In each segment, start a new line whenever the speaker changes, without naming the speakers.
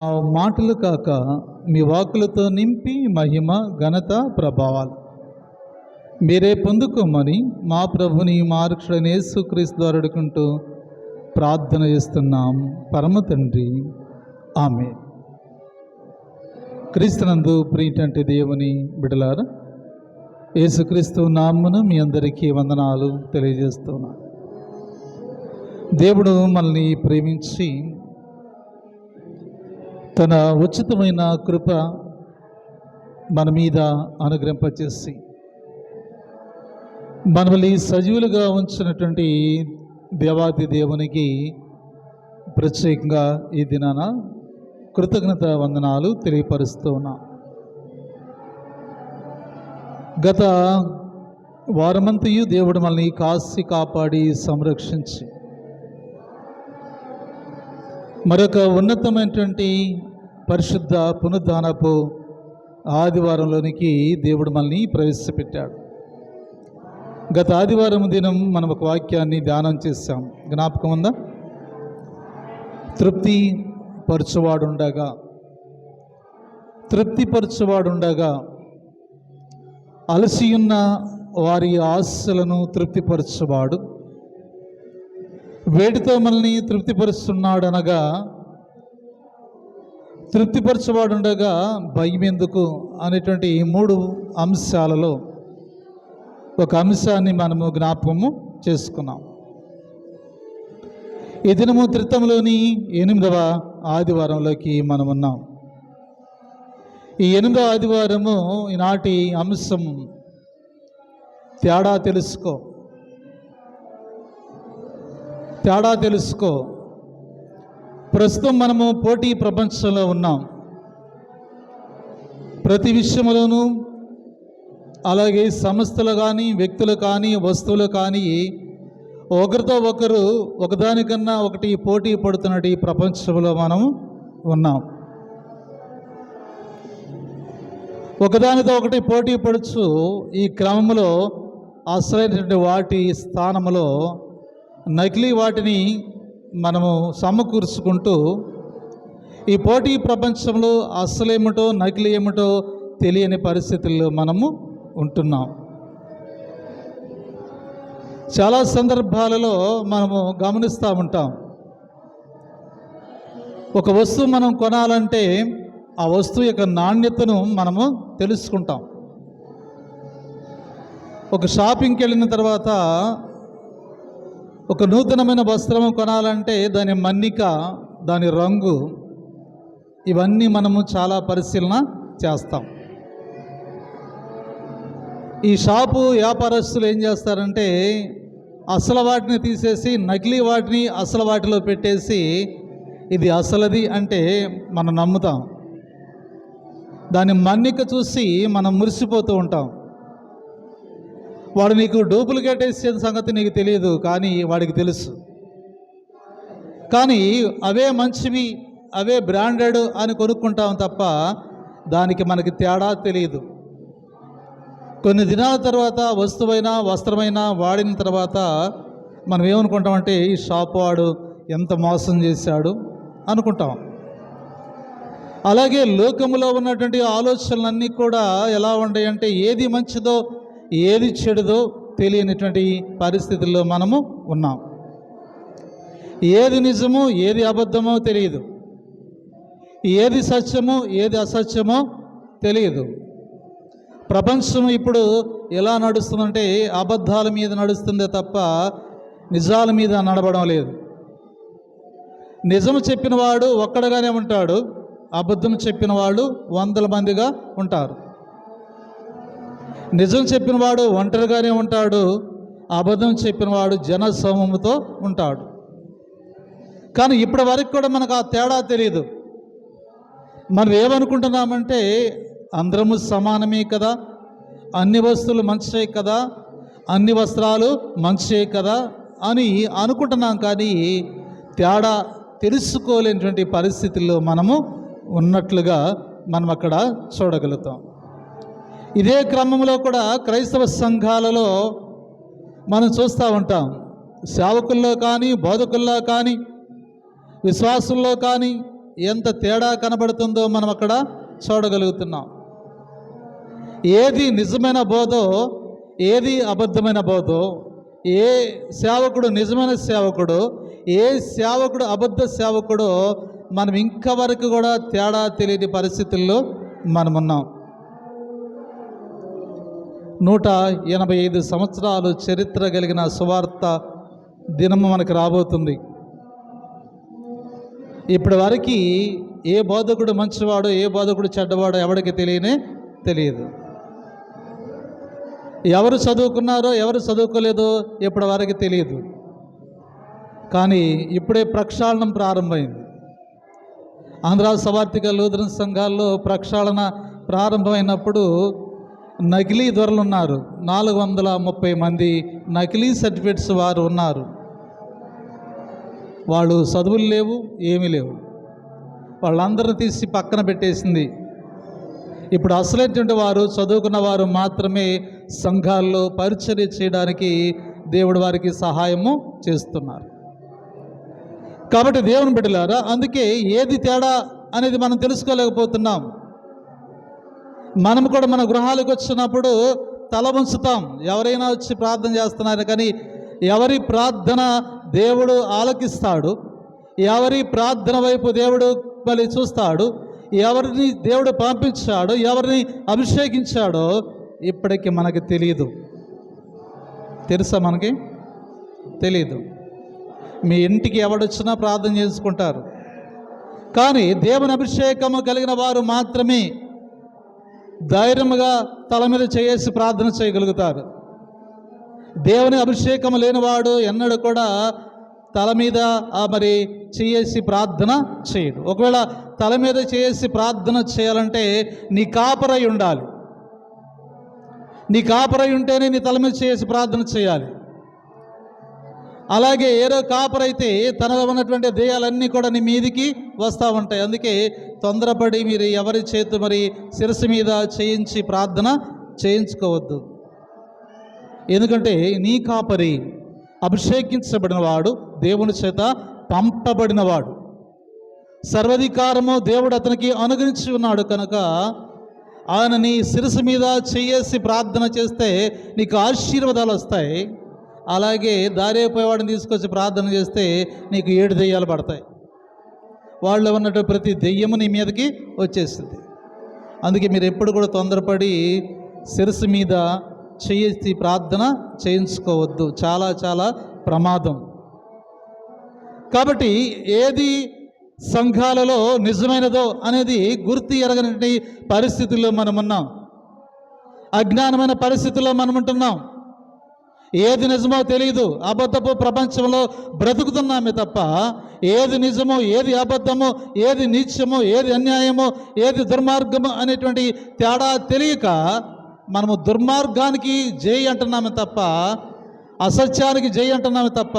ఆ మాటలు కాక మీ వాక్కులతో నింపి మహిమ ఘనత ప్రభావాలు మీరే పొందుకోమని మా ప్రభుని మార్క్షుడైన యేసుక్రీస్తు ద్వారా అడుగుకుంటూ ప్రార్థన చేస్తున్నాం పరమ తండ్రి. ఆమేన్. క్రీస్తునందు ప్రియటువంటి దేవుని బిడ్డలారా, యేసుక్రీస్తు నామమున మీ అందరికీ వందనాలు తెలియజేస్తున్నాను. దేవుడు మనల్ని ప్రేమించి తన ఉచితమైన కృప మన మీద అనుగ్రహింపచేసి మనల్ని సజీవులుగా ఉంచినటువంటి దేవాది దేవునికి ప్రత్యేకంగా ఈ దినాన కృతజ్ఞత వందనాలు తెలియపరుస్తూ ఉన్నా. గత వారమంతయు దేవుడు మనల్ని కాసి కాపాడి సంరక్షించి మరొక ఉన్నతమైనటువంటి పరిశుద్ధ పునరుద్ధానపు ఆదివారంలోనికి దేవుడు మనల్ని ప్రవేశపెట్టాడు. గత ఆదివారం దినం మనం ఒక వాక్యాన్ని ధ్యానం చేశాం, జ్ఞాపకం ఉందా? తృప్తిపరచువాడుండగా అలసియున్న వారి ఆశలను తృప్తిపరచువాడు, వేడితో మనల్ని తృప్తిపరుస్తున్నాడు అనగా తృప్తిపరచువాడుండగా భయం ఎందుకు అనేటువంటి ఈ 3 అంశాలలో ఒక అంశాన్ని మనము జ్ఞాపకము చేసుకున్నాం. ఈ దినము త్రిత్వంలోని 8వ ఆదివారంలోకి మనం ఉన్నాం. ఈ 8వ ఆదివారము ఈనాటి అంశం తేడా తెలుసుకో. ప్రస్తుతం మనము పోటీ ప్రపంచంలో ఉన్నాం. ప్రతి విషయంలోనూ, అలాగే సంస్థలు కానీ, వ్యక్తులు కానీ, వస్తువులు కానీ ఒకరితో ఒకరు ఒకదానికన్నా ఒకటి పోటీ పడుతున్నట్టు ఈ ప్రపంచంలో మనం ఉన్నాం. ఒకదానితో ఒకటి పోటీ పడుచు ఈ క్రమంలో అసలైనటువంటి వాటి స్థానంలో నకిలీ వాటిని మనము సమకూర్చుకుంటూ ఈ పోటీ ప్రపంచంలో అసలేమిటో నకిలీ ఏమిటో తెలియని పరిస్థితుల్లో మనము ఉంటున్నాం. చాలా సందర్భాలలో మనము గమనిస్తూ ఉంటాం, ఒక వస్తువు మనం కొనాలంటే ఆ వస్తువు యొక్క నాణ్యతను మనము తెలుసుకుంటాం. ఒక షాపింగ్కి వెళ్ళిన తర్వాత ఒక నూతనమైన వస్త్రము కొనాలంటే దాని మన్నిక, దాని రంగు, ఇవన్నీ మనము చాలా పరిశీలన చేస్తాం. ఈ షాపు వ్యాపారస్తులు ఏం చేస్తారంటే అసలు వాటిని తీసేసి నకిలీ వాటిని అసలు వాటిలో పెట్టేసి ఇది అసలది అంటే మనం నమ్ముతాం. దాని మన్నిక చూసి మనం మురిసిపోతూ ఉంటాం. వాడు నీకు డూప్లికేట్ వేసే సంగతి నీకు తెలియదు, కానీ వాడికి తెలుసు. కానీ అవే మంచివి, అవే బ్రాండెడ్ అని కొనుక్కుంటాం తప్ప దానికి మనకి తేడా తెలియదు. కొన్ని దినాల తర్వాత వస్తువైనా వస్త్రమైనా వాడిన తర్వాత మనం ఏమనుకుంటామంటే ఈ షాప్ వాడు ఎంత మోసం చేశాడు అనుకుంటాం. అలాగే లోకములో ఉన్నటువంటి ఆలోచనలన్నీ కూడా ఎలా ఉంటాయంటే ఏది మంచిదో ఏది చెడుదో తెలియనటువంటి పరిస్థితుల్లో మనము ఉన్నాం. ఏది నిజమో ఏది అబద్ధమో తెలియదు, ఏది సత్యమో ఏది అసత్యమో తెలియదు. ప్రపంచం ఇప్పుడు ఎలా నడుస్తుందంటే అబద్ధాల మీద నడుస్తుందే తప్ప నిజాల మీద నడవడం లేదు. నిజం చెప్పిన వాడు ఒక్కడగానే ఉంటాడు, అబద్ధం చెప్పిన వాళ్ళు 100 మందిగా ఉంటారు. నిజం చెప్పినవాడు ఒంటరిగానే ఉంటాడు, అబద్ధం చెప్పినవాడు జన సమూహంతో ఉంటాడు. కానీ ఇప్పటి వరకు కూడా మనకు ఆ తేడా తెలియదు. మనం ఏమనుకుంటున్నామంటే అందరము సమానమే కదా, అన్ని వస్తువులు మంచివే కదా, అన్ని వస్త్రాలు మంచివే కదా అని అనుకుంటున్నాం. కానీ తేడా తెలుసుకోలేనటువంటి పరిస్థితుల్లో మనము ఉన్నట్లుగా మనం అక్కడ చూడగలుగుతాం. ఇదే క్రమంలో కూడా క్రైస్తవ సంఘాలలో మనం చూస్తూ ఉంటాం. సేవకుల్లో కానీ, బోధకుల్లో కానీ, విశ్వాసుల్లో కానీ ఎంత తేడా కనబడుతుందో మనం అక్కడ చూడగలుగుతున్నాం. ఏది నిజమైన బోధో, ఏది అబద్ధమైన బోధో, ఏ సేవకుడు నిజమైన సేవకుడు, ఏ సేవకుడు అబద్ధ సేవకుడో మనం ఇంకవరకు కూడా తేడా తెలియని పరిస్థితుల్లో మనమున్నాం. 185 సంవత్సరాలు చరిత్ర కలిగిన సువార్త దినము మనకు రాబోతుంది. ఇప్పటి వరకు ఏ బోధకుడు మంచివాడో, ఏ బోధకుడు చెడ్డవాడో ఎవరికి తెలియదు. ఎవరు చదువుకున్నారో, ఎవరు చదువుకోలేదో ఇప్పటి వరకు తెలియదు. కానీ ఇప్పుడే ప్రక్షాళనం ప్రారంభమైంది. ఆంధ్ర సవార్థిక లూథరన్ సంఘాల్లో ప్రక్షాళన ప్రారంభమైనప్పుడు నకిలీ దొరలు ఉన్నారు. 430 మంది నకిలీ సర్టిఫికేట్స్ వారు ఉన్నారు. వాళ్ళు చదువులు లేవు, ఏమీ లేవు. వాళ్ళందరిని తీసి పక్కన పెట్టేసింది. ఇప్పుడు అసలైనటువంటి వారు, చదువుకున్న వారు మాత్రమే సంఘాల్లో పరిచర్య చేయడానికి దేవుడు వారికి సహాయము చేస్తున్నారు. కాబట్టి దేవుని బిడ్డలారా, అందుకే ఏది తేడా అనేది మనం తెలుసుకోలేకపోతున్నాం. మనం కూడా మన గృహాలకు వచ్చినప్పుడు తల వంచుతాం. ఎవరైనా వచ్చి ప్రార్థన చేస్తున్నారు, కానీ ఎవరి ప్రార్థన దేవుడు ఆలకిస్తాడు, ఎవరి ప్రార్థన వైపు దేవుడు మళ్ళీ చూస్తాడు, ఎవరిని దేవుడు పంపించాడో, ఎవరిని అభిషేకించాడో ఇప్పటికీ మనకు తెలియదు. తెలుసా? మనకి తెలియదు. మీ ఇంటికి ఎవడొచ్చినా ప్రార్థన చేసుకుంటారు, కానీ దేవుని అభిషేకము కలిగిన వారు మాత్రమే ధైర్యముగా తల మీద చేసి ప్రార్థన చేయగలుగుతారు. దేవుని అభిషేకం లేనివాడు ఎన్నడూ కూడా తల మీద మరి చేసి ప్రార్థన చేయడు. ఒకవేళ తల మీద చేసి ప్రార్థన చేయాలంటే నీ కాపరై ఉండాలి. నీ కాపరై ఉంటేనే నీ తల మీద చేసి ప్రార్థన చేయాలి. అలాగే ఏదో కాపరైతే తనలో ఉన్నటువంటి దెయ్యాలన్నీ కూడా నీ మీదికి వస్తూ ఉంటాయి. అందుకే తొందరపడి మీరు ఎవరి చేతు మరి శిరస్సు మీద చేయించి ప్రార్థన చేయించుకోవద్దు. ఎందుకంటే నీ కాపరి అభిషేకించబడినవాడు, దేవుని చేత పంపబడినవాడు, సర్వాధికారము దేవుడు అతనికి అనుగ్రహించి ఉన్నాడు. కనుక ఆయన నీ శిరస్సు మీద చేసి ప్రార్థన చేస్తే నీకు ఆశీర్వాదాలు వస్తాయి. అలాగే దారైపోయేవాడిని తీసుకొచ్చి ప్రార్థన చేస్తే నీకు 7 దెయ్యాలు పడతాయి. వాళ్ళు ఉన్నట్టు ప్రతి దెయ్యము నీ మీదకి వచ్చేస్తుంది. అందుకే మీరు ఎప్పుడు కూడా తొందరపడి శిరస్సు మీద చేసి ప్రార్థన చేయించుకోవద్దు. చాలా చాలా ప్రమాదం. కాబట్టి ఏది సంఘాలలో నిజమైనదో అనేది గుర్తు ఎరగని పరిస్థితుల్లో మనమున్నాం. అజ్ఞానమైన పరిస్థితుల్లో మనముంటున్నాం. ఏది నిజమో తెలియదు. అబద్ధపు ప్రపంచంలో బ్రతుకుతున్నామే తప్ప ఏది నిజమో, ఏది అబద్ధమో, ఏది నీచమో, ఏది అన్యాయమో, ఏది దుర్మార్గమో అనేటువంటి తేడా తెలియక మనము దుర్మార్గానికి జై అంటున్నామే తప్ప, అసత్యానికి జై అంటున్నామే తప్ప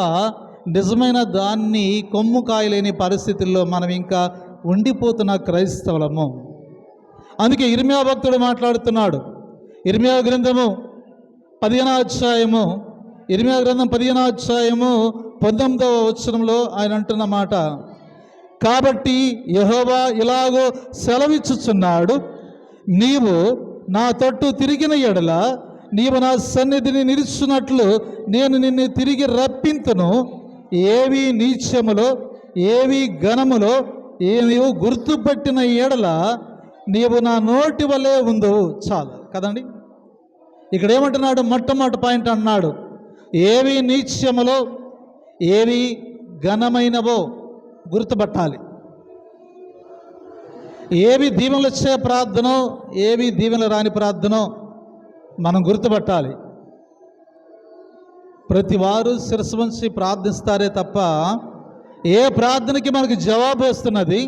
నిజమైన దాన్ని కొమ్ము కాయలేని పరిస్థితుల్లో మనం ఇంకా ఉండిపోతున్న క్రైస్తవులము. అందుకే ఇర్మియా భక్తుడు మాట్లాడుతున్నాడు. ఇర్మియా గ్రంథము 15వ అధ్యాయము, ఇర్మియా గ్రంథం 15వ అధ్యాయము 19వ వచనంలో ఆయన అంటున్న మాట, కాబట్టి యెహోవా ఇలాగో సెలవిచ్చుచున్నాడు, నీవు నా తట్టు తిరిగిన ఎడల నీవు నా సన్నిధిని నిలుచున్నట్లు నేను నిన్ను తిరిగి రప్పింతును. ఏవి నీచములో, ఏవి ఘనములో నీవు గుర్తుపట్టిన ఎడల నీవు నా నోటి వలె ఉందవు. చాలు కదండి. ఇక్కడ ఏమంటున్నాడు? మొట్టమొదటి పాయింట్ అన్నాడు, ఏవి నీచములో, ఏవి ఘనమైనవో గుర్తుపట్టాలి. ఏవి దీవెనలు వచ్చే ప్రార్థనో, ఏవి దీవెనలు రాని ప్రార్థనో మనం గుర్తుపట్టాలి. ప్రతి వారు శిరస్సు వంచి ప్రార్థిస్తారే తప్ప ఏ ప్రార్థనకి మనకు జవాబు వస్తున్నది,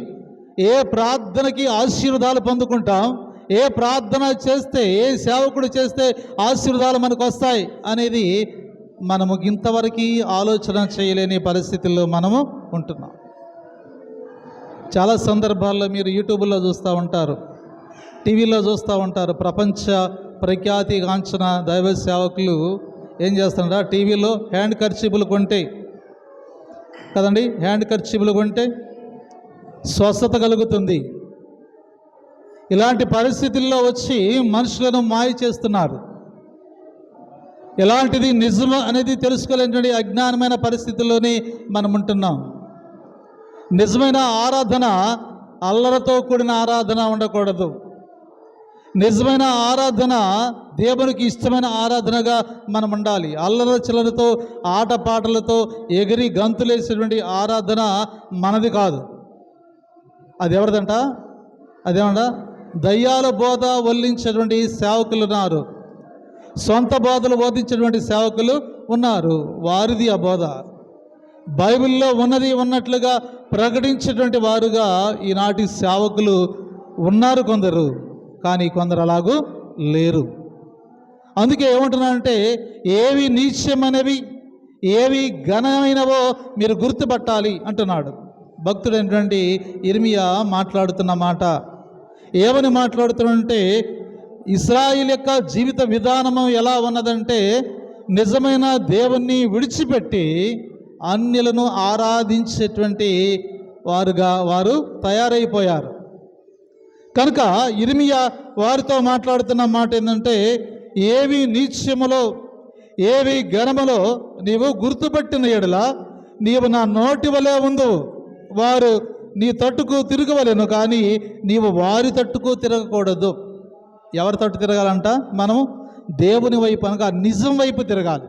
ఏ ప్రార్థనకి ఆశీర్వాదాలు పొందుకుంటాం, ఏ ప్రార్థన చేస్తే, ఏ సేవకుడు చేస్తే ఆశీర్వాదాలు మనకు వస్తాయి అనేది మనము ఇంతవరకు ఆలోచన చేయలేని పరిస్థితుల్లో మనము ఉంటున్నాం. చాలా సందర్భాల్లో మీరు యూట్యూబ్లో చూస్తూ ఉంటారు, టీవీలో చూస్తూ ఉంటారు. ప్రపంచ ప్రఖ్యాతి కాంచిన దైవ సేవకులు ఏం చేస్తున్నారా, టీవీలో హ్యాండ్ కర్చీపులు కొంటే కదండి, హ్యాండ్ కర్చీపులు కొంటే స్వస్థత కలుగుతుంది. ఇలాంటి పరిస్థితుల్లో వచ్చి మనుషులను మాయ చేస్తున్నారు. ఎలాంటిది నిజం అనేది తెలుసుకోలేనటువంటి అజ్ఞానమైన పరిస్థితుల్లోనే మనం ఉంటున్నాం. నిజమైన ఆరాధన అల్లరితో కూడిన ఆరాధన ఉండకూడదు. నిజమైన ఆరాధన దేవునికి ఇష్టమైన ఆరాధనగా మనం ఉండాలి. అల్లరి చిల్లరతో ఆటపాటలతో ఎగిరి గంతులేసేటువంటి ఆరాధన మనది కాదు. అది ఎవరిదంట? అదేమంట? దయ్యాల బోధ వల్లించేటువంటి సేవకులు ఉన్నారు, సొంత బోధలు బోధించేటువంటి సేవకులు ఉన్నారు. వారిది ఆ బోధ. బైబిల్లో ఉన్నది ఉన్నట్లుగా ప్రకటించేటువంటి వారుగా ఈనాటి సేవకులు ఉన్నారు కొందరు, కానీ కొందరు అలాగూ లేరు. అందుకే ఏమంటున్నానంటే, ఏవి నీచమైనవి ఏవి ఘనమైనవో మీరు గుర్తుపట్టాలి అంటున్నాడు భక్తుడైనటువంటి ఇర్మియా మాట్లాడుతున్న మాట. ఏమని మాట్లాడుతున్నాడంటే, ఇశ్రాయేలు యొక్క జీవిత విధానము ఎలా ఉన్నదంటే, నిజమైన దేవుణ్ణి విడిచిపెట్టి అన్యులను ఆరాధించేటువంటి వారుగా వారు తయారైపోయారు. కనుక ఇర్మియా వారితో మాట్లాడుతున్న మాట ఏంటంటే, ఏవి నీచములో ఏవి ఘనములో నీవు గుర్తుపట్టిన ఎడల నీవు నా నోటి వలె ఉండు. వారు నీ తట్టుకు తిరగవలెను, కానీ నీవు వారి తట్టుకు తిరగకూడదు. ఎవరి తట్టు తిరగాలంట? మనము దేవుని వైపు అనగా నిజం వైపు తిరగాలి.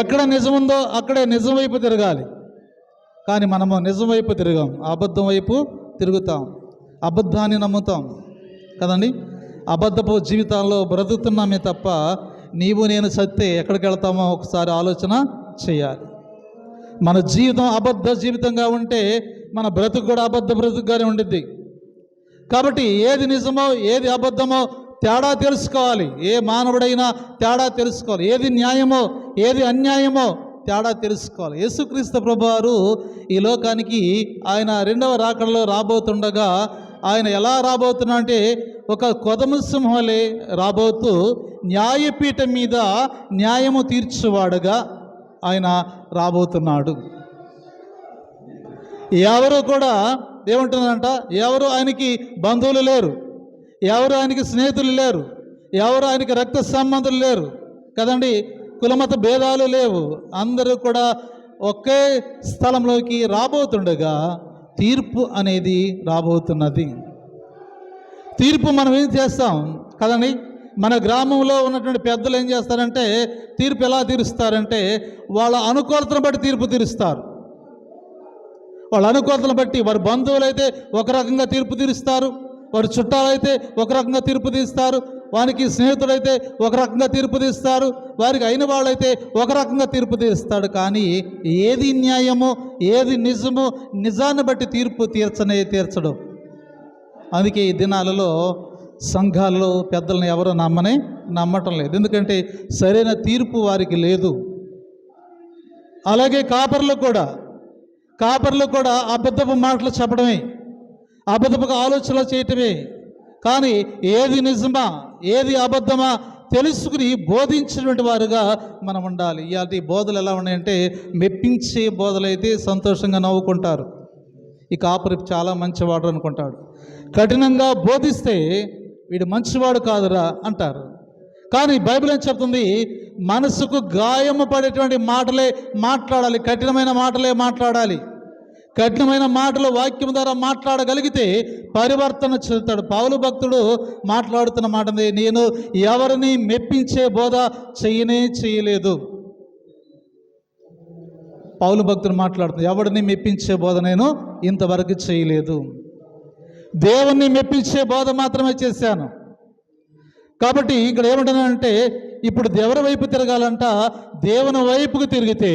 ఎక్కడ నిజం ఉందో అక్కడే నిజం వైపు తిరగాలి. కానీ మనము నిజం వైపు తిరగాం, అబద్ధం వైపు తిరుగుతాం, అబద్ధాన్ని నమ్ముతాం కదండి. అబద్ధపు జీవితాల్లో బ్రతుకుతున్నామే తప్ప నీవు నేను సత్తే ఎక్కడికి వెళ్తామో ఒకసారి ఆలోచన చేయాలి. మన జీవితం అబద్ధ జీవితంగా ఉంటే మన బ్రతుకు కూడా అబద్ధ బ్రతుకుగానే ఉండిద్ది. కాబట్టి ఏది నిజమో ఏది అబద్ధమో తేడా తెలుసుకోవాలి. ఏ మానవుడైనా తేడా తెలుసుకోవాలి. ఏది న్యాయమో ఏది అన్యాయమో తేడా తెలుసుకోవాలి. యేసుక్రీస్తు ప్రభువారు ఈ లోకానికి ఆయన రెండవ రాకడలో రాబోతుండగా ఆయన ఎలా రాబోతున్నా అంటే, ఒక కొదమ సింహలే రాబోతూ న్యాయపీఠం మీద న్యాయము తీర్చువాడుగా ఆయన రాబోతున్నాడు. ఎవరు కూడా ఏమంటున్నారంట, ఎవరు ఆయనకి బంధువులు లేరు, ఎవరు ఆయనకి స్నేహితులు లేరు, ఎవరు ఆయనకి రక్త సంబంధులు లేరు కదండి. కులమత భేదాలు లేవు. అందరూ కూడా ఒకే స్థలంలోకి రాబోతుండగా తీర్పు అనేది రాబోతున్నది. తీర్పు మనం ఏం చేస్తాం కదండి. మన గ్రామంలో ఉన్నటువంటి పెద్దలు ఏం చేస్తారంటే, తీర్పు ఎలా తీరుస్తారంటే, వాళ్ళ అనుకూలతను బట్టి తీర్పు తీరుస్తారు. వాళ్ళ అనుకూలతను బట్టి వారి బంధువులైతే ఒక రకంగా తీర్పు తీరుస్తారు, వారి చుట్టాలైతే ఒక రకంగా తీర్పు తీస్తారు, వానికి స్నేహితుడైతే ఒక రకంగా తీర్పు తీస్తారు, వారికి అయిన వాళ్ళైతే ఒక రకంగా తీర్పు తీరుస్తాడు. కానీ ఏది న్యాయమో ఏది నిజమో నిజాన్ని బట్టి తీర్పు తీర్చడం. అందుకే ఈ దినాలలో సంఘాల్లో పెద్దలను ఎవరో నమ్మటం లేదు. ఎందుకంటే సరైన తీర్పు వారికి లేదు. అలాగే కాపర్లు కూడా అబద్ధపు మాటలు చెప్పడమే, అబద్ధపు ఆలోచనలు చేయటమే. కానీ ఏది నిజమా ఏది అబద్ధమా తెలుసుకుని బోధించినటువంటి వారుగా మనం ఉండాలి. ఇలాంటి బోధలు ఎలా ఉన్నాయంటే, మెప్పించే బోధలైతే సంతోషంగా నవ్వుకుంటారు. ఈ కాపరి చాలా మంచివాడు అనుకుంటాడు. కఠినంగా బోధిస్తే వీడు మంచివాడు కాదురా అంటారు. కానీ బైబిల్ ఏం చెప్తుంది? మనసుకు గాయము పడేటువంటి మాటలే మాట్లాడాలి, కఠినమైన మాటలే మాట్లాడాలి. కఠినమైన మాటలు వాక్యం ద్వారా మాట్లాడగలిగితే పరివర్తన చెందుతాడు. పౌలు భక్తుడు మాట్లాడుతున్న మాట, నేను ఎవరిని మెప్పించే బోధ చేయలేదు. పౌలు భక్తుడు మాట్లాడుతున్నాడు, ఎవరిని మెప్పించే బోధ నేను ఇంతవరకు చేయలేదు, దేవుణ్ణి మెప్పించే బోధ మాత్రమే చేశాను. కాబట్టి ఇక్కడ ఏమంటున్నానంటే, ఇప్పుడు ఎవరి వైపు తిరగాలంట? దేవుని వైపుకు తిరిగితే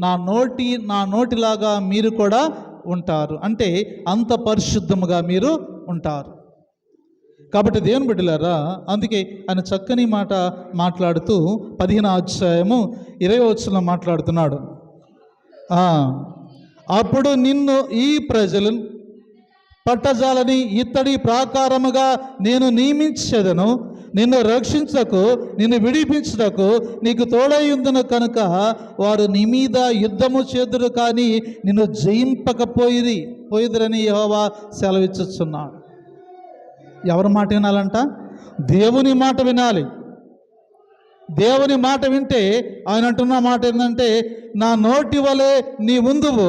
నా నోటిలాగా మీరు కూడా ఉంటారు. అంటే అంత పరిశుద్ధముగా మీరు ఉంటారు. కాబట్టి దేవుని బిడ్డలారా, అందుకే ఆయన చక్కని మాట మాట్లాడుతూ 15వ అధ్యాయము 20వ వచనంలో మాట్లాడుతున్నాడు. అప్పుడు నిన్ను ఈ ప్రజలు పట్టజాలని ఇత్తడి ప్రాకారముగా నేను నియమించెదను, నిన్ను రక్షించకు నిన్ను విడిపించుటకు నీకు తోడైయుందును కనుక వారు నీ మీద యుద్ధము చేదురు కానీ నిన్ను జయింపకపోయిరి. పోయిదురని యెహోవా సెలవిచ్చుచున్నాడు. ఎవరి మాట వినాలంట? దేవుని మాట వినాలి. దేవుని మాట వింటే ఆయన అంటున్న మాట ఏంటంటే, నా నోటి వలె నీ ముందువు,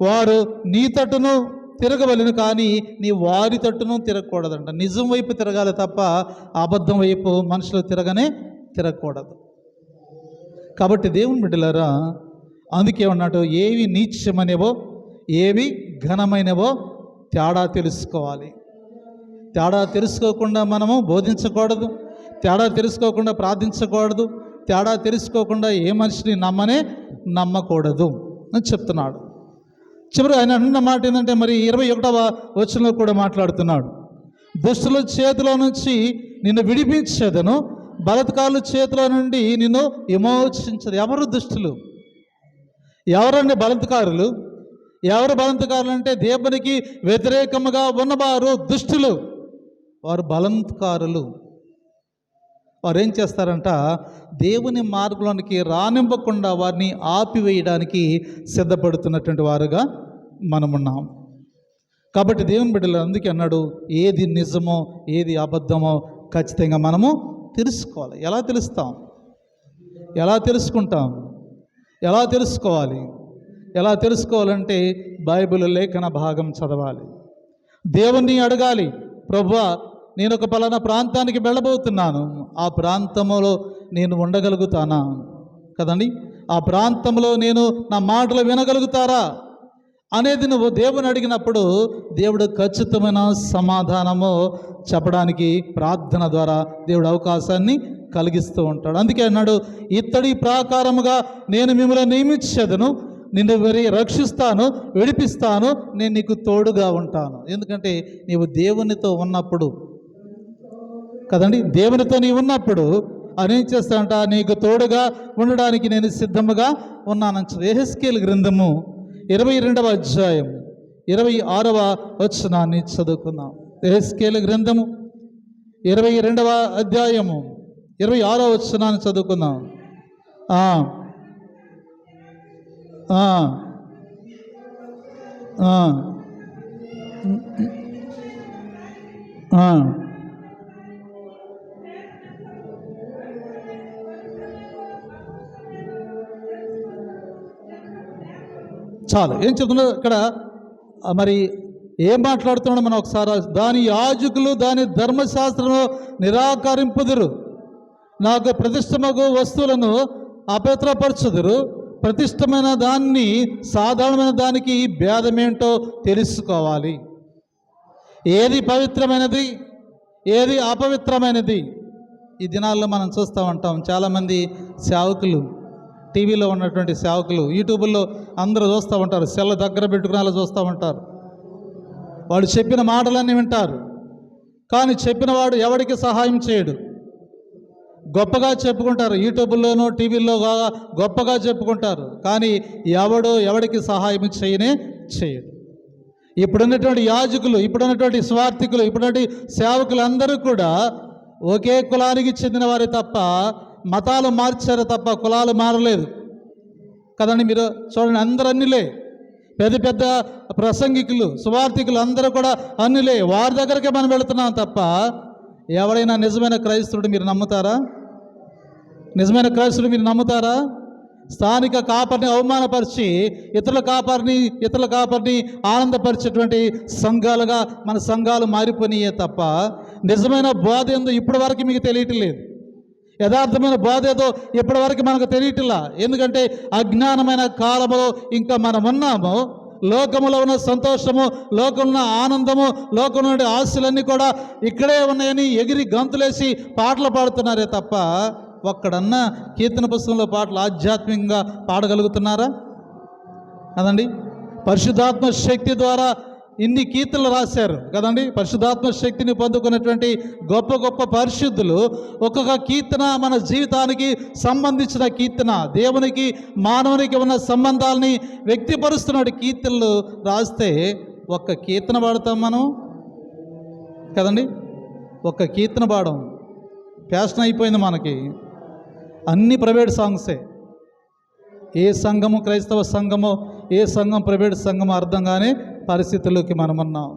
వారు నీ తట్టును తిరగవలెను కానీ నీ వారి తట్టును తిరగకూడదంట. నిజం వైపు తిరగాలి తప్ప అబద్ధం వైపు మనుషులు తిరగకూడదు. కాబట్టి దేవుని బిడ్డలారా, అందుకే ఉన్నట్టు ఏవి నీచమైనవో ఏవి ఘనమైనవో తేడా తెలుసుకోవాలి. తేడా తెలుసుకోకుండా మనము బోధించకూడదు, తేడా తెలుసుకోకుండా ప్రార్థించకూడదు, తేడా తెలుసుకోకుండా ఏ మనిషిని నమ్మకూడదు అని చెప్తున్నాడు. చివరి ఆయన అన్న మాట ఏంటంటే, మరి 21వ వచనంలో కూడా మాట్లాడుతున్నాడు. దుష్టుల చేతిలో నుంచి నిన్ను విడిపించేదను, బలాత్కారుల చేతిలో నుండి నిన్ను విమోచించదు. ఎవరు దుష్టులు? ఎవరండి బలాత్కారులు? ఎవరు బలాత్కారులు అంటే దేవునికి వ్యతిరేకముగా ఉన్నవారు దుష్టులు. వారు బలాత్కారులు. వారు ఏం చేస్తారంట? దేవుని మార్గంలోనికి రానివ్వకుండా వారిని ఆపివేయడానికి సిద్ధపడుతున్నటువంటి వారుగా మనమున్నాం. కాబట్టి దేవుని బిడ్డలు అందుకే అన్నాడు, ఏది నిజమో ఏది అబద్ధమో ఖచ్చితంగా మనము తెలుసుకోవాలి. ఎలా తెలుస్తాం? ఎలా తెలుసుకుంటాం? ఎలా తెలుసుకోవాలి? ఎలా తెలుసుకోవాలంటే బైబిల్ లేఖన భాగం చదవాలి, దేవుణ్ణి అడగాలి. ప్రభువా, నేను ఒక పలానా ప్రాంతానికి వెళ్ళబోతున్నాను, ఆ ప్రాంతంలో నేను ఉండగలుగుతానా కదండి? ఆ ప్రాంతంలో నేను నా మాటలు వినగలుగుతారా అనేది నువ్వు దేవుని అడిగినప్పుడు దేవుడు ఖచ్చితమైన సమాధానము చెప్పడానికి ప్రార్థన ద్వారా దేవుడు అవకాశాన్ని కలిగిస్తూ ఉంటాడు. అందుకే అన్నాడు, ఇత్తడి ప్రాకారముగా నేను మిమ్మల్ని నియమించేదను, నిన్ను రక్షిస్తాను, విడిపిస్తాను, నేను నీకు తోడుగా ఉంటాను. ఎందుకంటే నీవు దేవునితో ఉన్నప్పుడు కదండి, దేవునితో నీవు ఉన్నప్పుడు ఆయన ఏం చేస్తానంట, నీకు తోడుగా ఉండడానికి నేను సిద్ధముగా ఉన్నాను. యెహెజ్కేలు గ్రంథము 22వ అధ్యాయం 26వ వచనాన్ని చదువుకుందాం. యెహెజ్కేలు గ్రంథము 22వ అధ్యాయము 26వ వచనాన్ని చదువుకుందాం. చాలు. ఏం చెప్తున్నాడు ఇక్కడ? మరి ఏం మాట్లాడుతున్నాడు మనం ఒకసారి? దాని యాజకులు దాని ధర్మశాస్త్రము నిరాకరింపుదురు, నాకు ప్రతిష్టమగు వస్తువులను అపవిత్రపరచుదురు, ప్రతిష్టమైన దాన్ని సాధారణమైన దానికి భేదమేంటో తెలుసుకోవాలి. ఏది పవిత్రమైనది, ఏది అపవిత్రమైనది? ఈ దినాల్లో మనం చూస్తూ ఉంటాం. చాలామంది సేవకులు, టీవీలో ఉన్నటువంటి సేవకులు, యూట్యూబ్లో అందరూ చూస్తూ ఉంటారు, సెల్ల దగ్గర పెట్టుకుని అలా చూస్తూ ఉంటారు. వాడు చెప్పిన మాటలన్నీ వింటారు, కానీ చెప్పినవాడు ఎవరికి సహాయం చేయడు. గొప్పగా చెప్పుకుంటారు, యూట్యూబ్లోనూ టీవీల్లో గొప్పగా చెప్పుకుంటారు, కానీ ఎవడికి సహాయం చేయడు. ఇప్పుడున్నటువంటి యాజకులు, ఇప్పుడున్నటువంటి స్వార్థికులు, ఇప్పుడున్నటువంటి సేవకులు అందరూ కూడా ఒకే కులానికి చెందిన వారే తప్ప, మతాలు మార్చారు తప్ప కులాలు మారలేదు కదండి. మీరు చూడండి, అందరూ అన్నిలే. పెద్ద పెద్ద ప్రసంగికులు, సువార్థికులు అందరూ కూడా అన్నిలే. వారి దగ్గరకే మనం వెళుతున్నాం తప్ప ఎవరైనా నిజమైన క్రైస్తవుడు మీరు నమ్ముతారా? నిజమైన క్రైస్తవుడు మీరు నమ్ముతారా? స్థానిక కాపరిని అవమానపరిచి ఇతరుల కాపరిని ఆనందపరిచేటువంటి సంఘాలుగా మన సంఘాలు మారిపోయినాయే తప్ప నిజమైన బోధ ఏందో ఇప్పటి వరకు మీకు తెలియటం లేదు. యథార్థమైన బోధ ఏదో ఇప్పటి వరకు మనకు తెలియటంలా. ఎందుకంటే అజ్ఞానమైన కాలంలో ఇంకా మనం ఉన్నాము. లోకములో ఉన్న సంతోషము, లోకంలో ఉన్న ఆనందము, లోకంలో ఉండే ఆశలన్నీ కూడా ఇక్కడే ఉన్నాయని ఎగిరి గంతులేసి పాటలు పాడుతున్నారే తప్ప ఒక్కడన్నా కీర్తన పుస్తకంలో పాటలు ఆధ్యాత్మికంగా పాడగలుగుతున్నారా? కదండి. పరిశుద్ధాత్మ శక్తి ద్వారా ఇన్ని కీర్తనలు రాశారు కదండి. పరిశుద్ధాత్మ శక్తిని పొందుకున్నటువంటి గొప్ప గొప్ప పరిశుద్ధులు ఒక్కొక్క కీర్తన మన జీవితానికి సంబంధించిన కీర్తన, దేవునికి మానవునికి ఉన్న సంబంధాలని వ్యక్తిపరుస్తున్న కీర్తనలు రాస్తే ఒక్క కీర్తన పాడతాం మనం కదండి. ఒక్క కీర్తన పాడడం ఫ్యాషన్ అయిపోయింది మనకి. అన్ని ప్రైవేట్ సాంగ్సే. ఏ సంఘము క్రైస్తవ సంఘమో, ఏ సంఘం ప్రైవేట్ సంఘమో అర్థంగానే పరిస్థితుల్లోకి మనం ఉన్నాం.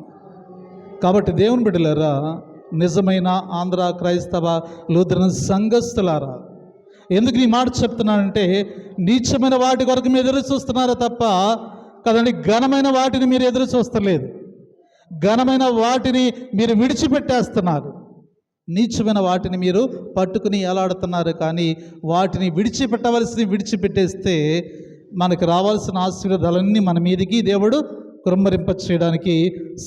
కాబట్టి దేవుని బిడ్డలారా, నిజమైన ఆంధ్ర క్రైస్తవ లూథరన్ సంఘస్థులారా, ఎందుకు ఈ మాట చెప్తున్నానంటే, నీచమైన వాటి కొరకు మీరు ఎదురు చూస్తున్నారా తప్ప కదండి, ఘనమైన వాటిని మీరు ఎదురు చూస్తలేదు. ఘనమైన వాటిని మీరు విడిచిపెట్టేస్తున్నారు. నీచమైన వాటిని మీరు పట్టుకుని ఎలాడుతున్నారు. కానీ వాటిని విడిచిపెట్టవలసింది విడిచిపెట్టేస్తే మనకు రావాల్సిన ఆశీర్వాదాలన్నీ మన మీదికి దేవుడు కుమ్మరింప చేయడానికి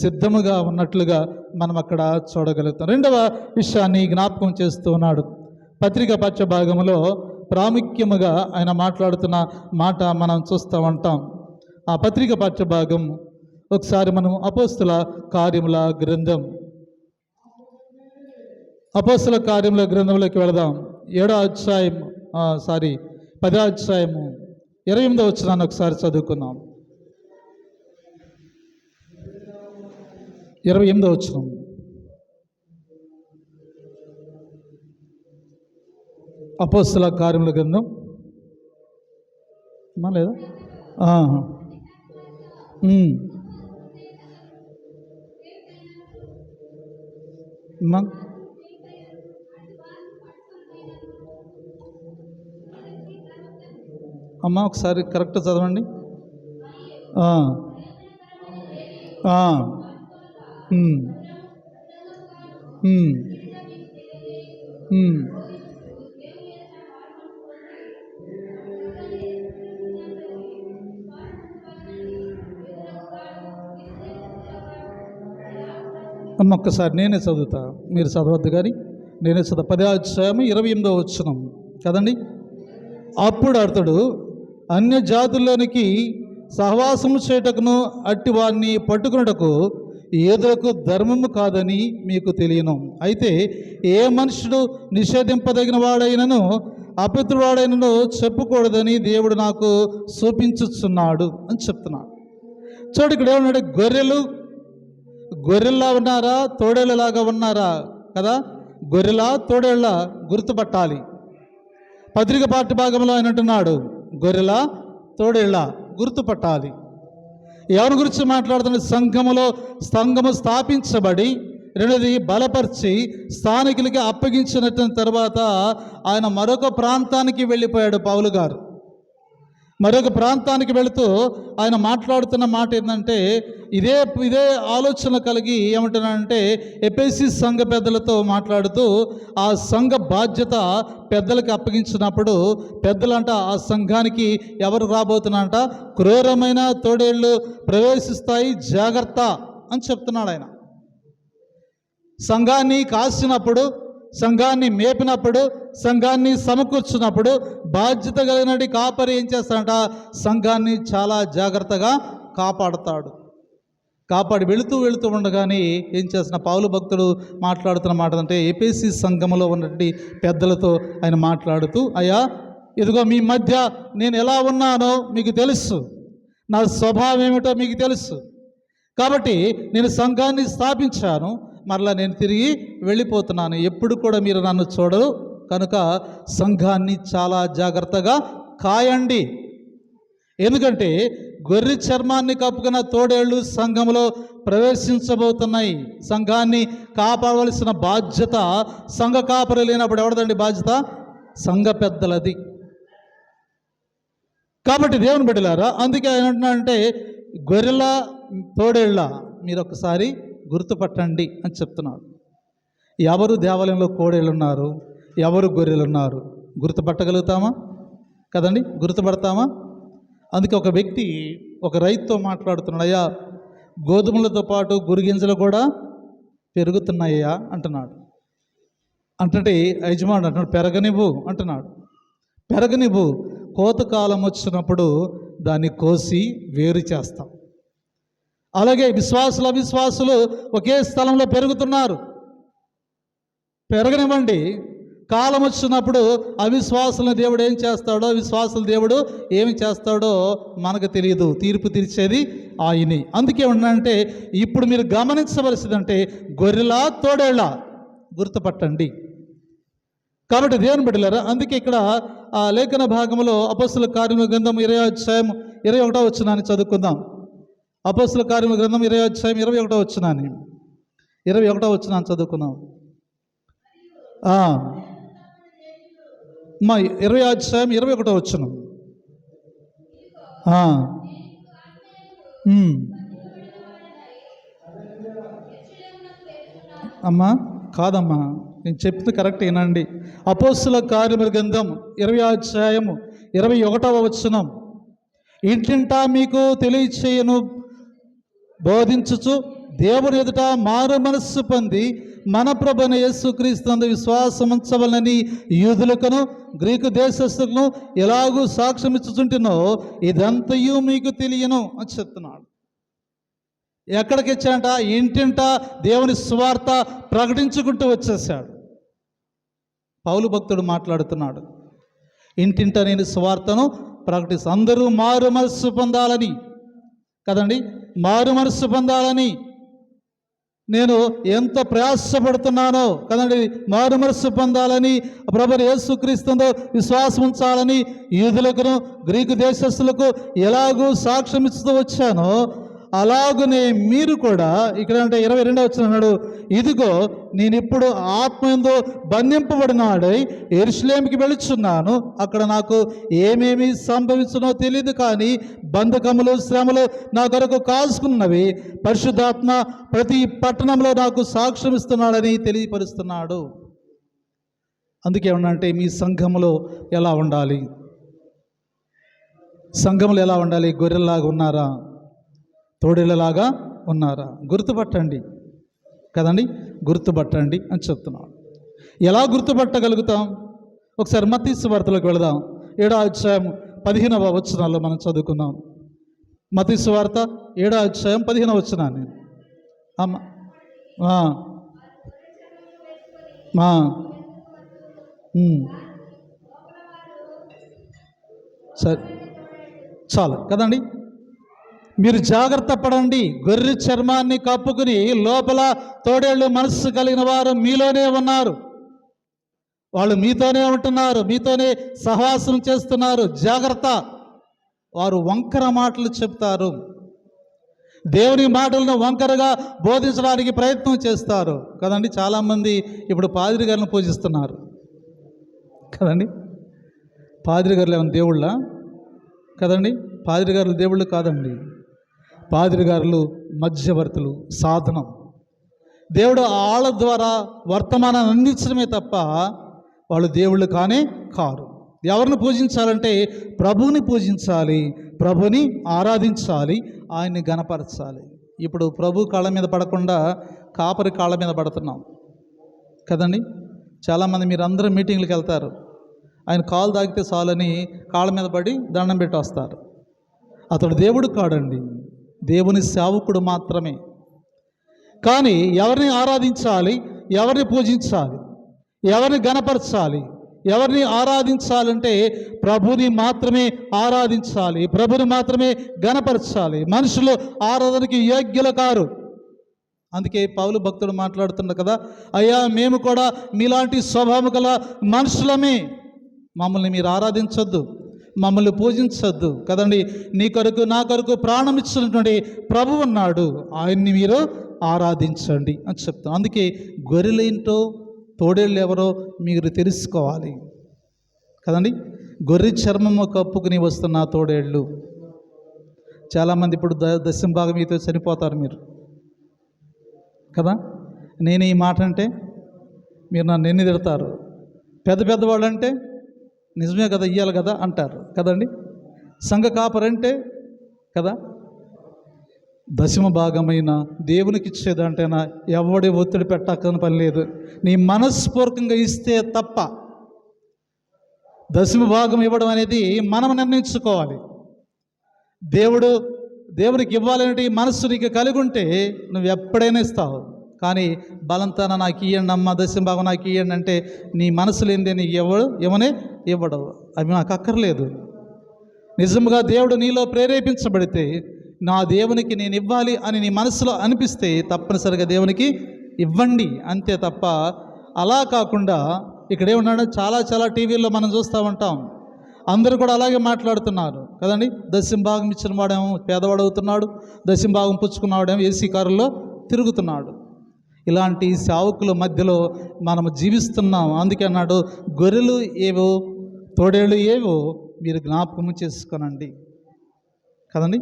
సిద్ధముగా ఉన్నట్లుగా మనం అక్కడ చూడగలుగుతాం. రెండవ విషయాన్ని జ్ఞాపకం చేస్తూ ఉన్నాడు. పత్రిక పాఠ్య భాగంలో ప్రాముఖ్యముగా ఆయన మాట్లాడుతున్న మాట మనం చూస్తూ ఉంటాం. ఆ పత్రిక పాఠ్య భాగం ఒకసారి మనం అపోస్తుల కార్యముల గ్రంథం, అపోస్తుల కార్యముల గ్రంథంలోకి వెళదాం. 7వ అధ్యాయం 10వ అధ్యాయము 28వ వచనాన్ని ఒకసారి చదువుకుందాం. 28వ వచనం. అపోస్తుల కార్యముల గ్రంథం లేదా అమ్మ ఒకసారి కరెక్ట్ చదవండి. అమ్మ ఒక్కసారి నేనే చదువుతా, మీరు చదవద్దు కానీ నేనే చదువు. 10వ అధ్యాయం 28వ వచనం కదండి. అప్పుడు అతడు అన్య జాతుల్లోనికి సహవాసము చేయుటకును అట్టి వారిని పట్టుకున్నటకు ఏదోకు ధర్మము కాదని మీకు తెలియను. అయితే ఏ మనుషుడు నిషేధింపదగిన వాడైనను అపవిత్రువాడైనను చెప్పకూడదని దేవుడు నాకు చూపించుచున్నాడు అని చెప్తున్నాడు. చూడు, ఇక్కడ ఏమన్నాడు? గొర్రెల్లా ఉన్నారా, తోడేళ్ళలాగా ఉన్నారా కదా? గొర్రెల తోడేళ్ళ గుర్తుపట్టాలి. పత్రిక పాఠ్య భాగంలో ఆయన అంటున్నాడు, గొర్రెల తోడేళ్ళ గుర్తుపట్టాలి. ఎవరి గురించి మాట్లాడుతున్న? సంఘము స్థాపించబడి రెండోది బలపరిచి స్థానికులకి అప్పగించిన తర్వాత ఆయన మరొక ప్రాంతానికి వెళ్ళిపోయాడు. పౌలు గారు మరొక ప్రాంతానికి వెళుతూ ఆయన మాట్లాడుతున్న మాట ఏంటంటే, ఇదే ఆలోచన కలిగి ఏమంటున్నాడంటే, ఎఫెసీ సంఘ పెద్దలతో మాట్లాడుతూ ఆ సంఘ బాధ్యత పెద్దలకు అప్పగించినప్పుడు పెద్దలంట ఆ సంఘానికి ఎవరు రాబోతున్నారంట? క్రూరమైన తోడేళ్ళు ప్రవేశిస్తాయి, జాగ్రత్త అని చెప్తున్నాడు ఆయన. సంఘాన్ని కాసినప్పుడు, సంఘాన్ని మేపినప్పుడు, సంఘాన్ని సమకూర్చున్నప్పుడు బాధ్యత కలిగినటువంటి కాపరి ఏం చేస్తాడంట? సంఘాన్ని చాలా జాగ్రత్తగా కాపాడుతాడు. కాపాడి వెళుతూ ఉండగానే ఏం చేస్తున్న పౌలు భక్తుడు మాట్లాడుతున్న మాట అంటే, ఎఫెసీ సంఘములో ఉన్నటువంటి పెద్దలతో ఆయన మాట్లాడుతూ, అయ్యా ఇదిగో మీ మధ్య నేను ఎలా ఉన్నానో మీకు తెలుసు, నా స్వభావం ఏమిటో మీకు తెలుసు. కాబట్టి నేను సంఘాన్ని స్థాపించాను, మరలా నేను తిరిగి వెళ్ళిపోతున్నాను. ఎప్పుడు కూడా మీరు నన్ను చూడరు, కనుక సంఘాన్ని చాలా జాగ్రత్తగా కాయండి. ఎందుకంటే గొర్రె చర్మాన్ని కప్పుకున్న తోడేళ్ళు సంఘంలో ప్రవేశించబోతున్నాయి. సంఘాన్ని కాపాడవలసిన బాధ్యత సంఘ కాపరి లేనప్పుడు ఎవరిదండి బాధ్యత? సంఘ పెద్దలది. కాబట్టి దేవుని బిడ్డలారా, అందుకే ఆయన అంటున్నాడంటే, గొర్రెల తోడేళ్ళ మీరు ఒకసారి గుర్తుపట్టండి అని చెప్తున్నాడు. ఎవరు దేవాలయంలో కోడేళ్ళు ఉన్నారు, ఎవరు గొర్రెలు ఉన్నారు గుర్తుపట్టగలుగుతామా? కదండి, గుర్తుపడతామా? అందుకే ఒక వ్యక్తి ఒక రైతుతో మాట్లాడుతున్నాడు. అయ్యా గోధుమలతో పాటు గురిగింజలు కూడా పెరుగుతున్నాయ్యా అంటున్నాడు. అంటే యజమానుడు అంటున్నాడు, పెరగనివ్వు అంటున్నాడు. పెరగనివ్వు, కోతకాలం వచ్చినప్పుడు దాన్ని కోసి వేరు చేస్తాం. అలాగే విశ్వాసులు అవిశ్వాసులు ఒకే స్థలంలో పెరుగుతున్నారు, పెరగనివ్వండి. కాలం వచ్చినప్పుడు అవిశ్వాసులను దేవుడు ఏం చేస్తాడో, విశ్వాసుల దేవుడు ఏమి చేస్తాడో మనకు తెలియదు. తీర్పు తీర్చేది ఆయనే. అందుకే ఉన్నానంటే, ఇప్పుడు మీరు గమనించవలసిందంటే గొర్రెల తోడేళ్ళ గుర్తుపట్టండి. కాబట్టి దేవుని బిడ్డలారా, అందుకే ఇక్కడ ఆ లేఖన భాగంలో అపొస్తలుల కార్యముల గ్రంథం 20వ అధ్యాయం 21వ వచనాన్ని చదువుకుందాం. అపోస్తుల కార్యముల గ్రంథం 20 అధ్యాయం 21 వచనాన్ని 21 వచనాన్ని చదువుకున్నాం. మా 20 అధ్యాయం 21 వచనం. అమ్మా కాదమ్మా, నేను చెప్తే కరెక్ట్ వినండి. అపోస్తుల కార్యముల గ్రంథం 20 అధ్యాయం 21 వచనం. ఇంటింటా మీకు తెలియచేయను, బోధించుచు దేవుని ఎదుట మారు మనస్సు పొంది మన ప్రభువైన యేసుక్రీస్తునందు విశ్వాసం ఉంచవలనని యూదులకును గ్రీకు దేశస్థులను ఎలాగూ సాక్ష్యం ఇచ్చుచుంటున్నో ఇదంతయు మీకు తెలియను అని చెప్తున్నాడు. ఎక్కడికి వచ్చాడంట? ఇంటింటా దేవుని సువార్త ప్రకటించుకుంటూ వచ్చేసాడు. పౌలు భక్తుడు మాట్లాడుతున్నాడు, ఇంటింటా నేను సువార్తను ప్రకటిస్తాను. అందరూ మారు మనస్సు పొందాలని కదండి, మారు మనస్సు పొందాలని నేను ఎంత ప్రయాసపడుతున్నానో కదండి. మారు మనస్సు పొందాలని, ప్రభువైన యేసుక్రీస్తుతో విశ్వాసం ఉంచాలని యూదులకును గ్రీకు దేశస్థులకు ఎలాగూ సాక్ష్యం ఇస్తూ వచ్చానో అలాగునే మీరు కూడా ఇక్కడ అంటే 22 వచనం అన్నాడు, ఇదిగో నేను ఇప్పుడు ఆత్మయందు బంధింపబడినాడై యెరూషలేముకి వెళుచున్నాను. అక్కడ నాకు ఏమేమి సంభవించునో తెలియదు, కానీ బంధకములు శ్రమలు నా కొరకు కాసుకున్నవి. పరిశుద్ధాత్మ ప్రతి పట్టణంలో నాకు సాక్ష్యం ఇస్తున్నాడని తెలియపరుస్తున్నాడు. అందుకే ఏమన్నంటే మీ సంఘములో ఎలా ఉండాలి? సంఘములు ఎలా ఉండాలి? గొర్రెల్లాగా ఉన్నారా? తోడేళ్ళలాగా ఉన్నారా? గుర్తుపట్టండి కదండి, గుర్తుపట్టండి అని చెప్తున్నాడు. ఎలా గుర్తుపట్టగలుగుతాం? ఒకసారి మత్తయి సువార్తలోకి వెళదాం. 7వ అధ్యాయం 15వ వచనాల్లో మనం చదువుకుందాం. మత్తయి సువార్త 7వ అధ్యాయం 15వ వచనాన్ని. సరే చాలు కదండి. మీరు జాగ్రత్త పడండి. గొర్రె చర్మాన్ని కప్పుకుని లోపల తోడేళ్ళు మనస్సు కలిగిన వారు మీలోనే ఉన్నారు. వాళ్ళు మీతోనే ఉంటున్నారు, మీతోనే సహవాసం చేస్తున్నారు. జాగ్రత్త. వారు వంకర మాటలు చెప్తారు, దేవుని మాటలను వంకరగా బోధించడానికి ప్రయత్నం చేస్తారు కదండి. చాలామంది ఇప్పుడు పాదిరి గారిని పూజిస్తున్నారు కదండి. పాదిరి గారులు ఏమైనా దేవుళ్ళ కదండి? పాదిరి గారులు దేవుళ్ళు కాదండి. పాదిరి గారులు మధ్యవర్తులు, సాధనం. దేవుడు ఆళ్ళ ద్వారా వర్తమానాన్ని అందించడమే తప్ప వాళ్ళు దేవుళ్ళు కానే కారు. ఎవరిని పూజించాలంటే ప్రభువుని పూజించాలి, ప్రభుని ఆరాధించాలి, ఆయన్ని గణపరచాలి. ఇప్పుడు ప్రభు కాళ్ళ మీద పడకుండా కాపరి కాళ్ళ మీద పడుతున్నాం కదండి. చాలామంది మీరు అందరూ మీటింగ్లకు వెళ్తారు, ఆయన కాలు తాగితే చాలని కాళ్ళ మీద పడి దండం పెట్టి వస్తారు. అతడు దేవుడు కాడండి, దేవుని సేవకుడు మాత్రమే. కానీ ఎవరిని ఆరాధించాలి, ఎవరిని పూజించాలి, ఎవరిని గణపరచాలి, ఎవరిని ఆరాధించాలంటే ప్రభుని మాత్రమే ఆరాధించాలి, ప్రభుని మాత్రమే గణపరచాలి. మనుషులు ఆరాధనకి యోగ్యులు కారు. అందుకే పౌలు భక్తుడు మాట్లాడుతున్నారు కదా, అయ్యా మేము కూడా మీలాంటి స్వభావం గల మనుషులమే, మమ్మల్ని మీరు ఆరాధించొద్దు, మమ్మల్ని పూజించొద్దు కదండి. నీ కొరకు నా కొరకు ప్రాణం ఇచ్చినటువంటి ప్రభు ఉన్నాడు, ఆయన్ని మీరు ఆరాధించండి అని చెప్తాం. అందుకే గొర్రెలేంటో తోడేళ్ళు ఎవరో మీరు తెలుసుకోవాలి కదండి. గొర్రె చర్మము కప్పుకుని వస్తున్న తోడేళ్ళు. చాలామంది ఇప్పుడు దశమ భాగం మీతో చనిపోతారు మీరు కదా. నేను ఈ మాట అంటే మీరు నన్ను ఎన్ని తిడతారు. పెద్దవాళ్ళు అంటే నిజమే కదా, ఇయ్యాలి కదా అంటారు కదండి. సంఘ కాపరంటే కదా, దశమ భాగమైన దేవునికి ఇచ్చేదంటేనా ఎవడి ఒత్తిడి పెట్టక్కని పని లేదు. నీ మనస్ఫూర్తికంగా ఇస్తే తప్ప. దశమ భాగం ఇవ్వడం అనేది మనం నిర్ణయించుకోవాలి. దేవునికి ఇవ్వాలనే మనస్సు నీకు కలిగి ఉంటే నువ్వు ఎప్పుడైనా ఇస్తావు. కానీ బలంతాన నాకు ఇవ్వండి అమ్మ, దశమ భాగం నాకు ఇవ్వండి అంటే నీ మనసు లేనిదే నీకు ఇవ్వడు. అవి నాకు అక్కర్లేదు. నిజంగా దేవుడు నీలో ప్రేరేపించబడితే నా దేవునికి నేను ఇవ్వాలి అని నీ మనసులో అనిపిస్తే తప్పనిసరిగా దేవునికి ఇవ్వండి అంతే తప్ప. అలా కాకుండా ఇక్కడ ఏమన్నాడు, చాలా టీవీల్లో మనం చూస్తూ ఉంటాం, అందరూ కూడా అలాగే మాట్లాడుతున్నారు కదండి. దశంభాగం ఇచ్చిన వాడేమో పేదవాడు అవుతున్నాడు, దశంభాగం పుచ్చుకున్నవాడేమో ఏసీ కారులో తిరుగుతున్నాడు. ఇలాంటి సేవకుల మధ్యలో మనము జీవిస్తున్నాం. అందుకే అన్నాడు, గొర్రెలు ఏవో తోడేళ్ళు ఏవో మీరు జ్ఞాపకము చేసుకోనండి కదండి.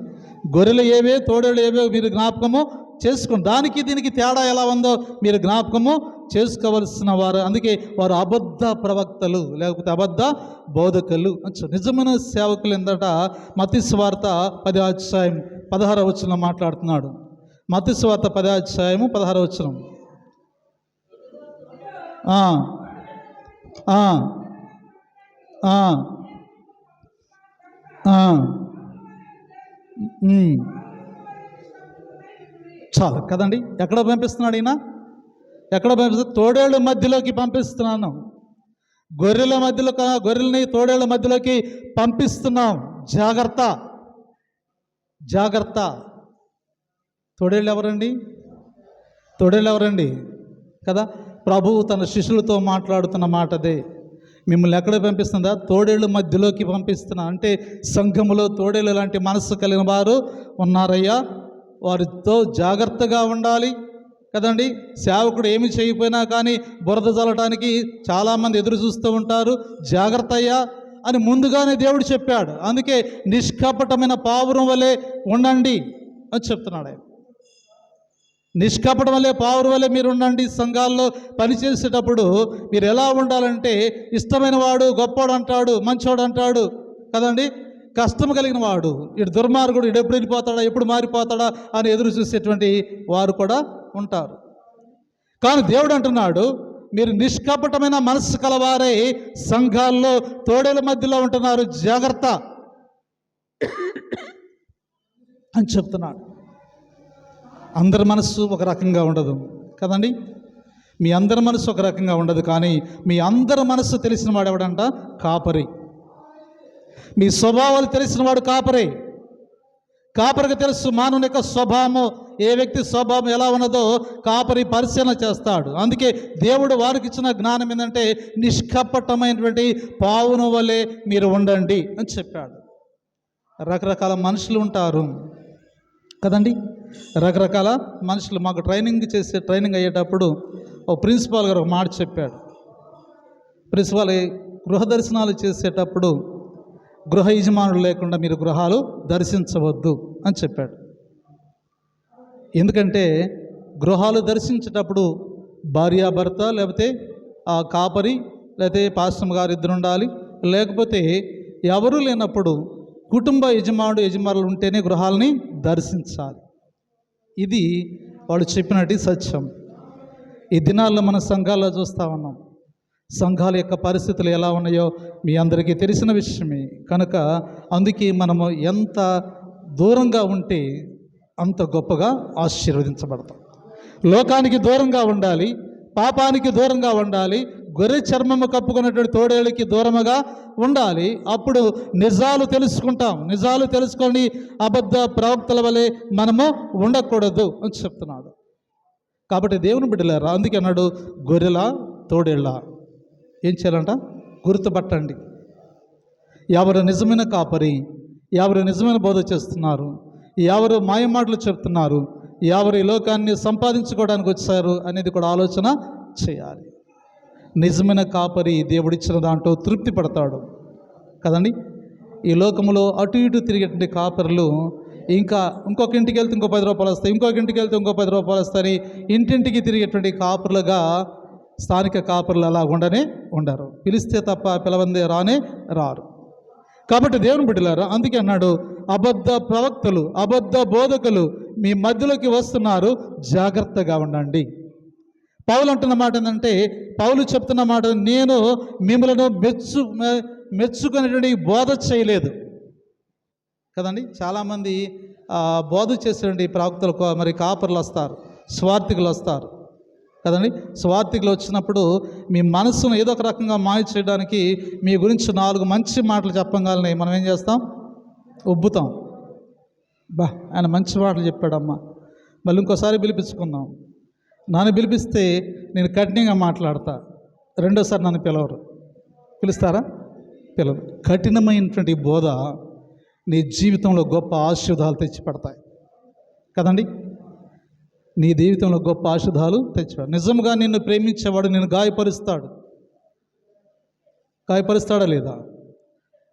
గొర్రెలు ఏవే తోడేళ్ళు ఏవో మీరు జ్ఞాపకము చేసుకోండి. దానికి దీనికి తేడా ఎలా ఉందో మీరు జ్ఞాపకము చేసుకోవలసిన వారు. అందుకే వారు అబద్ధ ప్రవక్తలు లేకపోతే అబద్ధ బోధకులు. నిజమైన సేవకులు ఏంటంట మత్తయి సువార్త 10వ అధ్యాయం 16వ వచనంలో మాట్లాడుతున్నాడు. మత్తయి సువార్త 10వ అధ్యాయము 16వ వచనం. చాలు కదండి. ఎక్కడ పంపిస్తున్నాడు ఈయన? ఎక్కడ పంపిస్తున్నాడు? తోడేళ్ళ మధ్యలోకి పంపిస్తున్నాను. గొర్రెల్ని తోడేళ్ళ మధ్యలోకి పంపిస్తున్నాం. జాగ్రత్త, జాగ్రత్త. తోడేళ్ళు ఎవరండి? తోడేళ్ళు ఎవరండి కదా? ప్రభువు తన శిష్యులతో మాట్లాడుతున్న మాట అదే. మిమ్మల్ని ఎక్కడ పంపిస్తుందా? తోడేళ్ళు మధ్యలోకి పంపిస్తున్నా. అంటే సంఘములో తోడేళ్ళు లాంటి మనస్సు కలిగిన వారు ఉన్నారయ్యా, వారితో జాగ్రత్తగా ఉండాలి కదండి. సేవకుడు ఏమి చేయకపోయినా కానీ బురద చల్లటానికి చాలామంది ఎదురు చూస్తూ ఉంటారు. జాగ్రత్త అయ్యా అని ముందుగానే దేవుడు చెప్పాడు. అందుకే నిష్కపటమైన పావురం వలె ఉండండి అని చెప్తున్నాడు ఆయన. నిష్కపటం వల్లే పావురం వల్లే మీరు ఉండండి. సంఘాల్లో పనిచేసేటప్పుడు మీరు ఎలా ఉండాలంటే, ఇష్టమైన వాడు గొప్పవాడు అంటాడు, మంచోడు అంటాడు కదండి. కష్టం కలిగిన వాడు, ఇటు దుర్మార్గుడు, ఇటు ఎప్పుడు వెళ్ళిపోతాడా, ఎప్పుడు మారిపోతాడా అని ఎదురు చూసేటువంటి వారు కూడా ఉంటారు. కానీ దేవుడు అంటున్నాడు, మీరు నిష్కపటమైన మనస్సు కలవారై సంఘాల్లో తోడేల మధ్యలో ఉంటున్నారు, జాగ్రత్త అని చెప్తున్నాడు. అందరి మనస్సు ఒక రకంగా ఉండదు కదండి. మీ అందరి మనస్సు ఒక రకంగా ఉండదు. కానీ మీ అందరి మనస్సు తెలిసిన వాడు ఎవడంట? కాపరి. మీ స్వభావాలు తెలిసిన వాడు కాపరి. కాపరికి తెలుసు మానవుని యొక్క స్వభావము, ఏ వ్యక్తి స్వభావం ఎలా ఉన్నదో కాపరి పరిశీలన చేస్తాడు. అందుకే దేవుడు వారికి ఇచ్చిన జ్ఞానం ఏంటంటే, నిష్కపటమైనటువంటి పావును వలె మీరు ఉండండి అని చెప్పాడు. రకరకాల మనుషులు ఉంటారు కదండి. రకరకాల మనుషులు. మాకు ట్రైనింగ్ అయ్యేటప్పుడు ఓ ప్రిన్సిపాల్ గారు ఒక మాట చెప్పాడు. ప్రిన్సిపాల్, గృహ దర్శనాలు చేసేటప్పుడు గృహ యజమానులు లేకుండా మీరు గృహాలు దర్శించవద్దు అని చెప్పాడు. ఎందుకంటే గృహాలు దర్శించేటప్పుడు భార్యాభర్త లేకపోతే ఆ కాపరి లేకపోతే పాస్టర్ గారు ఇద్దరు ఉండాలి. లేకపోతే ఎవరూ లేనప్పుడు కుటుంబ యజమానులు ఉంటేనే గృహాలని దర్శించాలి. ఇది వాళ్ళు చెప్పినట్టు సత్యం. ఈ దినాల్లో మన సంఘాల్లో చూస్తూ ఉన్నాం. సంఘాల యొక్క పరిస్థితులు ఎలా ఉన్నాయో మీ అందరికీ తెలిసిన విషయమే. కనుక అందుకే మనము ఎంత దూరంగా ఉంటే అంత గొప్పగా ఆశీర్వదించబడతాం. లోకానికి దూరంగా ఉండాలి, పాపానికి దూరంగా ఉండాలి, గొర్రె చర్మము కప్పుకున్నటువంటి తోడేళ్ళకి దూరముగా ఉండాలి. అప్పుడు నిజాలు తెలుసుకుంటాం. నిజాలు తెలుసుకొని అబద్ధ ప్రవక్తల వలె మనము ఉండకూడదు అని చెప్తున్నాడు. కాబట్టి దేవుని బిడ్డలారా, అందుకే అన్నాడు, గొర్రెల తోడేళ్ళ ఏం చేయాలంట? గుర్తుపట్టండి. ఎవరు నిజమైన కాపరి, ఎవరు నిజమైన బోధ చేస్తున్నారు, ఎవరు మాయమాటలు చెప్తున్నారు, ఎవరు ఈ లోకాన్ని సంపాదించుకోవడానికి వచ్చారు అనేది కూడా ఆలోచన చేయాలి. నిజమైన కాపరి దేవుడిచ్చిన దాంట్లో తృప్తి పడతాడు కదండి. ఈ లోకంలో అటు ఇటు తిరిగేటువంటి కాపరులు ఇంకొక ఇంటికి వెళ్తే ఇంకో 10 రూపాయలు వస్తాయి, ఇంకొక ఇంటికి వెళ్తే ఇంకో 10 రూపాయలు వస్తాయి. ఇంటింటికి తిరిగేటువంటి కాపరులుగా స్థానిక కాపరులు అలా ఉండరు. పిలిస్తే తప్ప పిలవందే రారు. కాబట్టి దేవుని బిడ్డలారా, అందుకే అన్నాడు, అబద్ధ ప్రవక్తలు, అబద్ధ బోధకులు మీ మధ్యలోకి వస్తున్నారు, జాగ్రత్తగా ఉండండి. పౌలు అంటున్న మాట ఏంటంటే, పౌలు చెప్తున్న మాట, నేను మిమ్మల్ని మెచ్చుకునేటువంటి బోధ చేయలేదు కదండి. చాలామంది బోధ చేసేటువంటి ప్రవక్తలు మరి కాపర్లు వస్తారు, స్వార్థికులు వస్తారు కదండి. స్వార్థికులు వచ్చినప్పుడు మీ మనస్సును ఏదో ఒక రకంగా మాయ చేయడానికి మీ గురించి 4 మంచి మాటలు చెప్పగానే మనం ఏం చేస్తాం? ఉబ్బుతాం. ఆయన మంచి మాటలు చెప్పాడమ్మా, మళ్ళీ ఇంకోసారి పిలిపించుకుందాం. నన్ను పిలిపిస్తే నేను కఠినంగా మాట్లాడతా, రెండోసారి నన్ను పిలవరు. పిలుస్తారా? పిల్లలు, కఠినమైనటువంటి బోధ నీ జీవితంలో గొప్ప ఆశీర్వాదాలు తెచ్చిపెడతాయి కదండి. నీ జీవితంలో గొప్ప ఆశీర్వాదాలు తెచ్చిపెడతాయి. నిజంగా నిన్ను ప్రేమించేవాడు నిన్ను గాయపరుస్తాడా లేదా?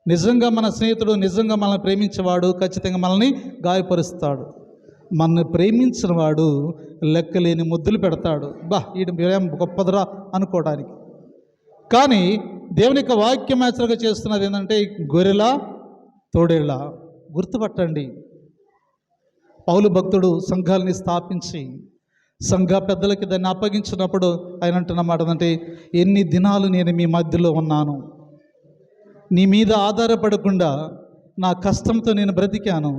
నిజంగా మన స్నేహితుడు నిజంగా మనల్ని ప్రేమించేవాడు ఖచ్చితంగా మనల్ని గాయపరుస్తాడు. మనల్ని ప్రేమించిన వాడు లెక్కలేని ముద్దులు పెడతాడు. వీడి ప్రేమ గొప్పదిరా అనుకోవడానికి. కానీ దేవుని యొక్క వాక్యం హెచ్చరిక చేస్తున్నది ఏంటంటే గొర్రెల తోడేళ్ళ. గుర్తుపట్టండి, పౌలు భక్తుడు సంఘాలని స్థాపించి సంఘ పెద్దలకి దాన్ని అప్పగించినప్పుడు ఆయన అంటున్నమాట అంటే, ఎన్ని దినాలు నేను మీ మధ్యలో ఉన్నాను, నీ మీద ఆధారపడకుండా నా కష్టంతో నేను బ్రతికాను,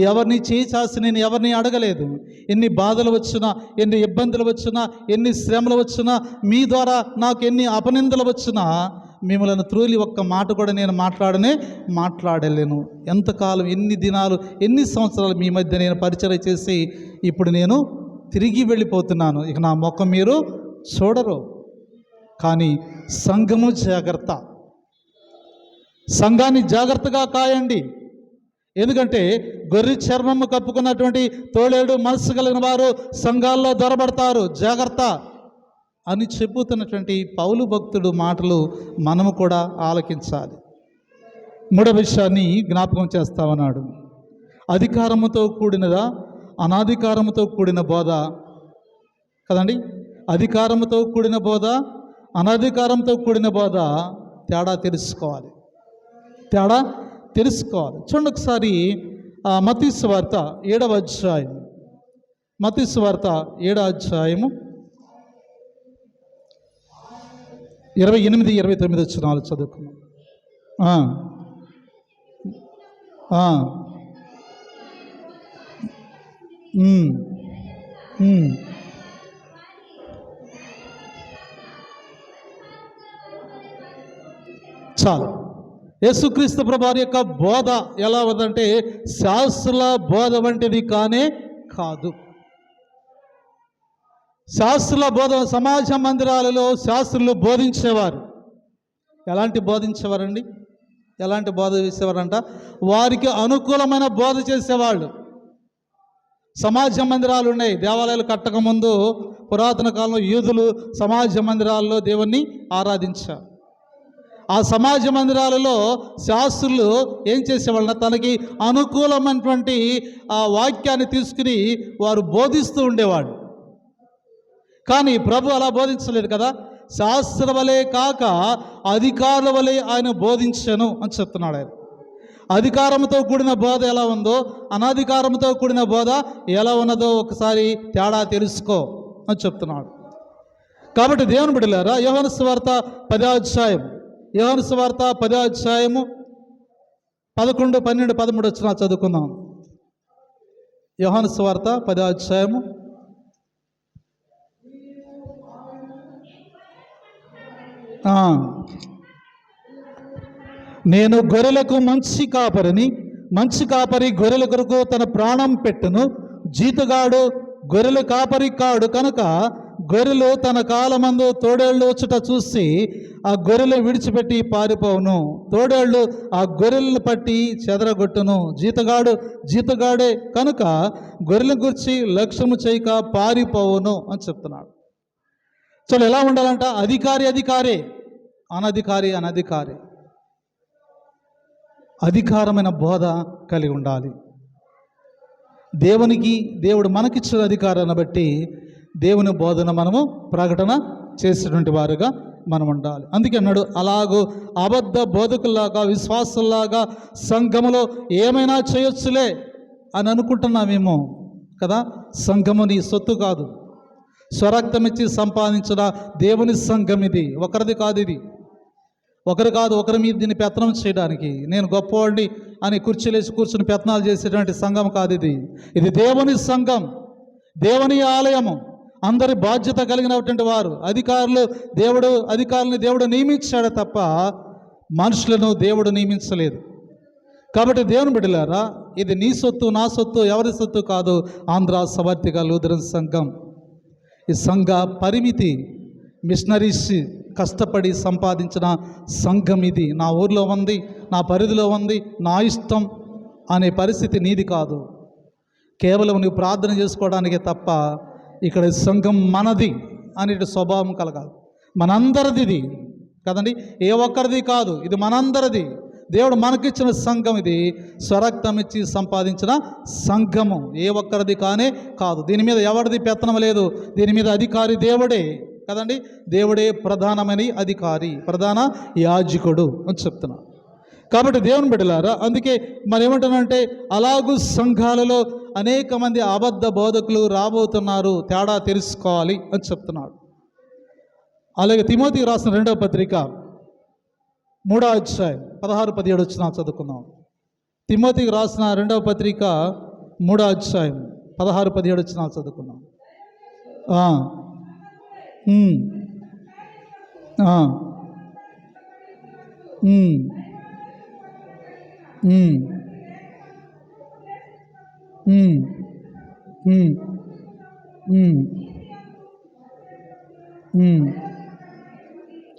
ఎవరిని చేసి నేను ఎవరిని అడగలేదు. ఎన్ని బాధలు వచ్చినా, ఎన్ని ఇబ్బందులు వచ్చినా, ఎన్ని శ్రమలు వచ్చినా, మీ ద్వారా నాకు ఎన్ని అపనిందలు వచ్చినా మిమ్మల్ని త్రూలి ఒక్క మాట కూడా నేను మాట్లాడలేను. ఎంతకాలం, ఎన్ని దినాలు, ఎన్ని సంవత్సరాలు మీ మధ్య నేను పరిచయం చేసి ఇప్పుడు నేను తిరిగి వెళ్ళిపోతున్నాను. ఇక నా ముఖం మీరు చూడరు. కానీ సంఘము జాగ్రత్త, సంఘాన్ని జాగ్రత్తగా కాయండి. ఎందుకంటే గొర్రె చర్మము కప్పుకున్నటువంటి తోడేడు మనసు కలిగిన వారు సంఘాల్లో దొరబడతారు, జాగ్రత్త అని చెబుతున్నటువంటి పౌలు భక్తుడు మాటలు మనము కూడా ఆలకించాలి. మూడవ విషయాన్ని జ్ఞాపకం చేస్తామన్నాడు. అధికారముతో కూడినదా, అనాధికారముతో కూడిన బోధ కదండి. అధికారముతో కూడిన బోధ, అనధికారంతో కూడిన బోధ, తేడా తెలుసుకోవాలి. చూడండి ఒకసారి మత్తయి సువార్త 7వ అధ్యాయం, మత్తయి సువార్త 7వ అధ్యాయము 28, 29 వచనాలు చదువుకున్నాం. చాలు. యేసుక్రీస్తు ప్రభువారి యొక్క బోధ ఎలా ఉందంటే శాస్త్రుల బోధ వంటిది కానే కాదు. శాస్త్రుల బోధ, సమాజ మందిరాలలో శాస్త్రులు బోధించేవారు. ఎలాంటి బోధించేవారండి? ఎలాంటి బోధ చేసేవారంట? వారికి అనుకూలమైన బోధ చేసేవాళ్ళు. సమాజ మందిరాలు ఉన్నాయి. దేవాలయాలు కట్టకముందు పురాతన కాలంలో యూదులు సమాజ మందిరాల్లో దేవుణ్ణి ఆరాధించారు. ఆ సమాజ మందిరాలలో శాస్త్రులు ఏం చేసేవాళ్ళ, తనకి అనుకూలమైనటువంటి ఆ వాక్యాన్ని తీసుకుని వారు బోధిస్తూ ఉండేవాడు. కానీ ప్రభు అలా బోధించలేదు కదా. శాస్త్ర వలె కాక అధికారుల వలె ఆయన బోధించను అని చెప్తున్నాడు ఆయన. అధికారంతో కూడిన బోధ ఎలా ఉందో, అనధికారంతో కూడిన బోధ ఎలా ఉన్నదో ఒకసారి తేడా తెలుసుకో అని చెప్తున్నాడు. కాబట్టి దేవుని బిడ్డలారా, యోహాను సువార్త 10వ అధ్యాయం, యోహాను సువార్త 10వ అధ్యాయము 11, 12, 13 వచ్చిన చదువుకుందాం. యోహాను సువార్త 10వ అధ్యాయము. నేను గొర్రెలకు మంచి కాపరిని, మంచి కాపరి గొర్రెల కొరకు తన ప్రాణం పెట్టును. జీతగాడు గొర్రెల కాపరి కాడు కనుక గొర్రెలు తన కాలమందు తోడేళ్ళు వచ్చుట చూసి ఆ గొర్రెలు విడిచిపెట్టి పారిపోవును. తోడేళ్ళు ఆ గొర్రెలను పట్టి చెదరగొట్టును. జీతగాడే కనుక గొర్రెల గురించి లక్ష్యము చేయక పారిపోవును అని చెప్తున్నాడు. చలో, ఎలా ఉండాలంట? అధికారే, అనధికారి. అధికారమైన బోధ కలిగి ఉండాలి. దేవుడు మనకిచ్చిన అధికారాన్ని బట్టి దేవుని బోధన మనము ప్రకటన చేసేటువంటి వారుగా మనం ఉండాలి. అందుకే అన్నాడు, అలాగూ అబద్ధ బోధకుల్లాగా, విశ్వాసుల్లాగా సంఘములో ఏమైనా చేయొచ్చులే అని అనుకుంటున్నామేమో కదా. సంఘము నీ సొత్తు కాదు. స్వరక్తమిచ్చి సంపాదించిన దేవుని సంఘం ఇది. ఒకరిది కాదు. ఇది ఒకరి మీద దీన్ని పెత్తనం చేయడానికి, నేను గొప్పవాడిని అని కుర్చీలేసి కూర్చుని పెత్తనాలు చేసేటువంటి సంఘం కాదు ఇది. ఇది దేవుని సంఘం, దేవుని ఆలయము. అందరి బాధ్యత కలిగినటువంటి వారు అధికారులని దేవుడు నియమించాడు తప్ప మనుషులను దేవుడు నియమించలేదు. కాబట్టి దేవుని బిడ్డలారా, ఇది నీ సొత్తు, నా సొత్తు, ఎవరి సొత్తు కాదు. ఆంధ్ర సవర్తిక లూథరన్ సంఘం. ఈ సంఘ పరిమితి మిషనరీస్ కష్టపడి సంపాదించిన సంఘం ఇది. నా ఊర్లో ఉంది, నా పరిధిలో ఉంది, నా ఇష్టం అనే పరిస్థితి నీది కాదు. కేవలం నువ్వు ప్రార్థన చేసుకోవడానికే తప్ప ఇక్కడ సంఘం మనది అనే స్వభావం కలగాలి. మనందరిది ఇది కదండి, ఏ ఒక్కరిది కాదు, ఇది మనందరిది. దేవుడు మనకిచ్చిన సంఘం ఇది, స్వరక్తం ఇచ్చి సంపాదించిన సంఘము, ఏ ఒక్కరిది కానే కాదు. దీని మీద ఎవరిది పెత్తనం లేదు, దీని మీద అధికారి దేవుడే కదండి. దేవుడే ప్రధానమైన అధికారి, ప్రధాన యాజకుడు అని చెప్తున్నా. కాబట్టి దేవుని బిడ్డలారా, అందుకే మరి ఏమంటున్నానంటే అలాగూ సంఘాలలో అనేక మంది అబద్ధ బోధకులు రాబోతున్నారు, తేడా తెలుసుకోవాలి అని చెప్తున్నాడు. అలాగే తిమోతికి రాసిన 2వ పత్రిక 3వ అధ్యాయం 16-17 వచ్చిన చదువుకుందాం. తిమోతికి రాసిన 2వ పత్రిక 3వ అధ్యాయం 16-17 వచ్చిన చదువుకుందాం.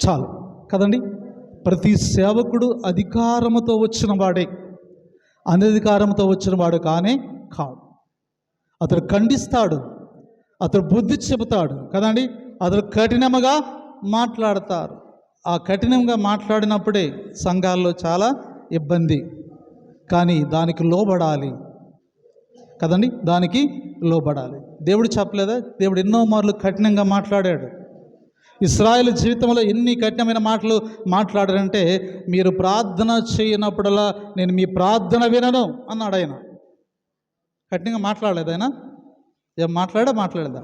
చాలు కదండి. ప్రతి సేవకుడు అధికారముతో వచ్చిన వాడే, అనధికారంతో వచ్చిన వాడు కానే కాడు. అతడు ఖండిస్తాడు, అతడు బుద్ధి చెబుతాడు కదండి. అతడు కఠినముగా మాట్లాడతారు. ఆ కఠినంగా మాట్లాడినప్పుడే సంఘాల్లో చాలా ఇబ్బంది. కానీ దానికి లోబడాలి కదండి, దానికి లోబడాలి. దేవుడు చెప్పలేదా, దేవుడు ఎన్నో మార్లు కఠినంగా మాట్లాడాడు. ఇశ్రాయేలు జీవితంలో ఎన్ని కఠినమైన మాటలు మాట్లాడారంటే, మీరు ప్రార్థన చేయనప్పుడల్లా నేను మీ ప్రార్థన వినను అన్నాడు ఆయన. కఠినంగా మాట్లాడలేదు ఆయన, ఏం మాట్లాడేదా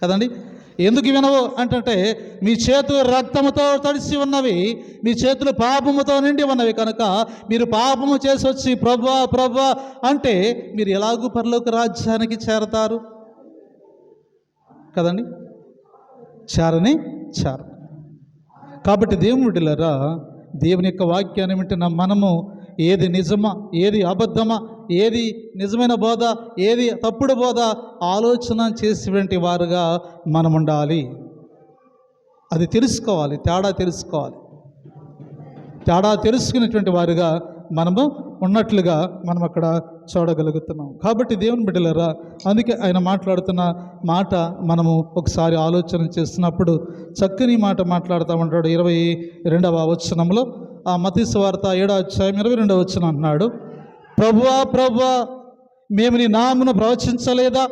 కదండి. ఎందుకు వినవు అంటే, మీ చేతులు రక్తముతో తడిసి ఉన్నవి, మీ చేతులు పాపముతో నిండి ఉన్నవి కనుక మీరు పాపము చేసి వచ్చి ప్రభువా ప్రభువా అంటే మీరు ఎలాగూ పరలోక రాజ్యానికి చేరతారు కదండి. చేరని. కాబట్టి దేవుని బిడ్డలారా, దేవుని యొక్క వాక్యాన్ని వింటున్న మనము ఏది నిజమా, ఏది అబద్ధమా, ఏది నిజమైన బోధ, ఏది తప్పుడు బోధ ఆలోచన చేసేటువంటి వారుగా మనం ఉండాలి. అది తెలుసుకోవాలి, తేడా తెలుసుకోవాలి. తేడా తెలుసుకునేటువంటి వారుగా మనము ఉన్నట్లుగా మనం అక్కడ చూడగలుగుతున్నాం. కాబట్టి దేవుని బిడ్డలారా, అందుకే ఆయన మాట్లాడుతున్న మాట మనము ఒకసారి ఆలోచన చేస్తున్నప్పుడు చక్కని మాట మాట్లాడుతూ ఉంటాడు. 22వ వచనంలో, ఆ మత్తయి సువార్త 7వ అధ్యాయం 22వ వచనం అంటున్నాడు, ప్రభువా ప్రభువా మేము నీ నామమును ప్రవచించలేదా,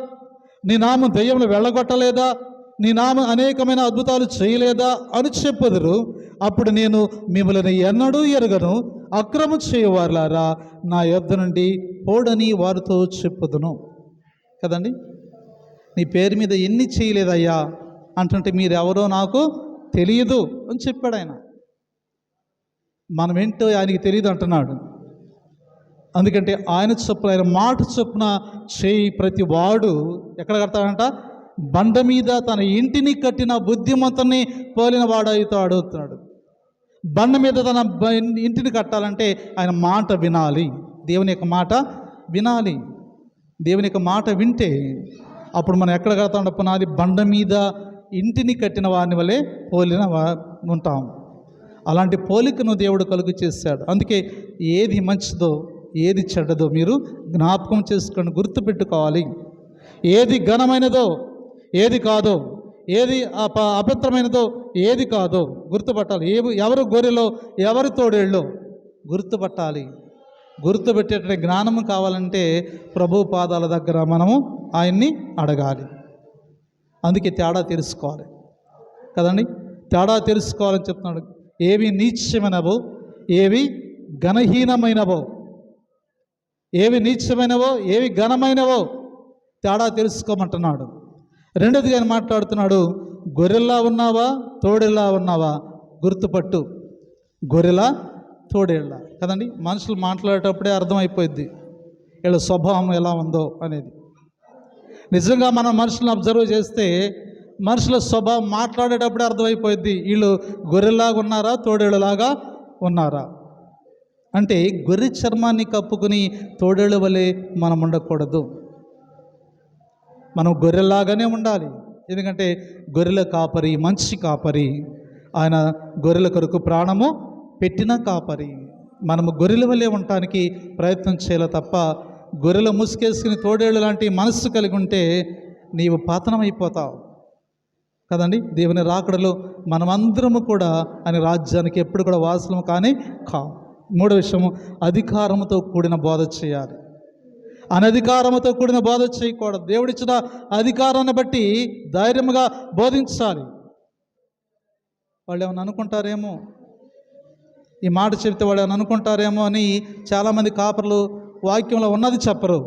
నీ నామం దెయ్యములు వెళ్ళగొట్టలేదా, నీ నామం అనేకమైన అద్భుతాలు చేయలేదా అని చెప్పుదురు. అప్పుడు నేను మిమ్మల్ని ఎన్నడూ ఎరగను, అక్రమం చేయవారులారా నా యొద్ద నుండి పోడని వారితో చెప్పుదును కదండి. నీ పేరు మీద ఎన్ని చేయలేదయ్యా అంటుంటే మీరెవరో నాకు తెలియదు అని చెప్పాడు ఆయన. మనం ఏంటో ఆయనకి తెలియదు అంటున్నాడు. అందుకంటే ఆయన చొప్పున, ఆయన మాట చొప్పున చేయి ప్రతి వాడు ఎక్కడ కడతాడంట, బండ మీద తన ఇంటిని కట్టిన బుద్ధిమంతుని పోలిన వాడు అయితే అడుగుతున్నాడు. బండ మీద తన ఇంటిని కట్టాలంటే ఆయన మాట వినాలి, దేవుని యొక్క మాట వినాలి. దేవుని యొక్క మాట వింటే అప్పుడు మనం ఎక్కడ కడతాం, పునాది బండ మీద ఇంటిని కట్టిన వారిని వలె పోలిన ఉంటాం. అలాంటి పోలికను దేవుడు కలుగు చేశాడు. అందుకే ఏది మంచిదో ఏది చెడ్డదో మీరు జ్ఞాపకం చేసుకొని గుర్తుపెట్టుకోవాలి. ఏది ఘనమైనదో ఏది కాదో, ఏది అపవిత్రమైనదో ఏది కాదో గుర్తుపట్టాలి. ఎవరు గొర్రెలో ఎవరు తోడేళ్ళో గుర్తుపట్టాలి. గుర్తుపెట్టేట జ్ఞానం కావాలంటే ప్రభు పాదాల దగ్గర మనము ఆయన్ని అడగాలి. అందుకే తేడా తెలుసుకోవాలి కదండి. తేడా తెలుసుకోవాలని చెప్తున్నాడు. ఏవి నీచమైనవో ఏవి ఘనహీనమైనవో, ఏవి నీచమైనవో ఏవి ఘనమైనవో తేడా తెలుసుకోమంటున్నాడు. రెండోదిగా ఆయన మాట్లాడుతున్నాడు, గొర్రెల్లా ఉన్నావా తోడేళ్ళా ఉన్నావా గుర్తుపట్టు. గొర్రెలా తోడేళ్ళ కదండి. మనుషులు మాట్లాడేటప్పుడే అర్థమైపోయింది వీళ్ళ స్వభావం ఎలా ఉందో అనేది. నిజంగా మనం మనుషులను అబ్జర్వ్ చేస్తే మనుషుల స్వభావం మాట్లాడేటప్పుడే అర్థమైపోయింది వీళ్ళు గొర్రెలాగా ఉన్నారా తోడేళ్ళలాగా ఉన్నారా. అంటే గొర్రె చర్మాన్ని కప్పుకుని తోడేళ్ళ వలె మనం ఉండకూడదు, మనం గొర్రెలాగానే ఉండాలి. ఎందుకంటే గొర్రెల కాపరి మంచి కాపరి, ఆయన గొర్రెల కొరకు ప్రాణము పెట్టిన కాపరి. మనము గొర్రెల వల్లే ఉండటానికి ప్రయత్నం చేయాలి తప్ప గొర్రెల ముసుకేసుకుని తోడేళ్ళు లాంటి మనస్సు కలిగి ఉంటే నీవు పతనమైపోతావు కదండి. దేవుని రాకడలో మనమందరము కూడా ఆయన రాజ్యానికి ఎప్పుడు కూడా వారసులం కానీ కావు. మూడో విషయము, అధికారముతో కూడిన బోధ చేయాలి. అనధికారముతో కూడిన బోధ చేయకూడదు. దేవుడిచ్చిన అధికారాన్ని బట్టి ధైర్యముగా బోధించాలి. వాళ్ళు ఏమైనా అనుకుంటారేమో, ఈ మాట చెప్తే వాళ్ళు ఏమైనా అనుకుంటారేమో అని చాలామంది కాపర్లు వాక్యంలో ఉన్నది చెప్పరు,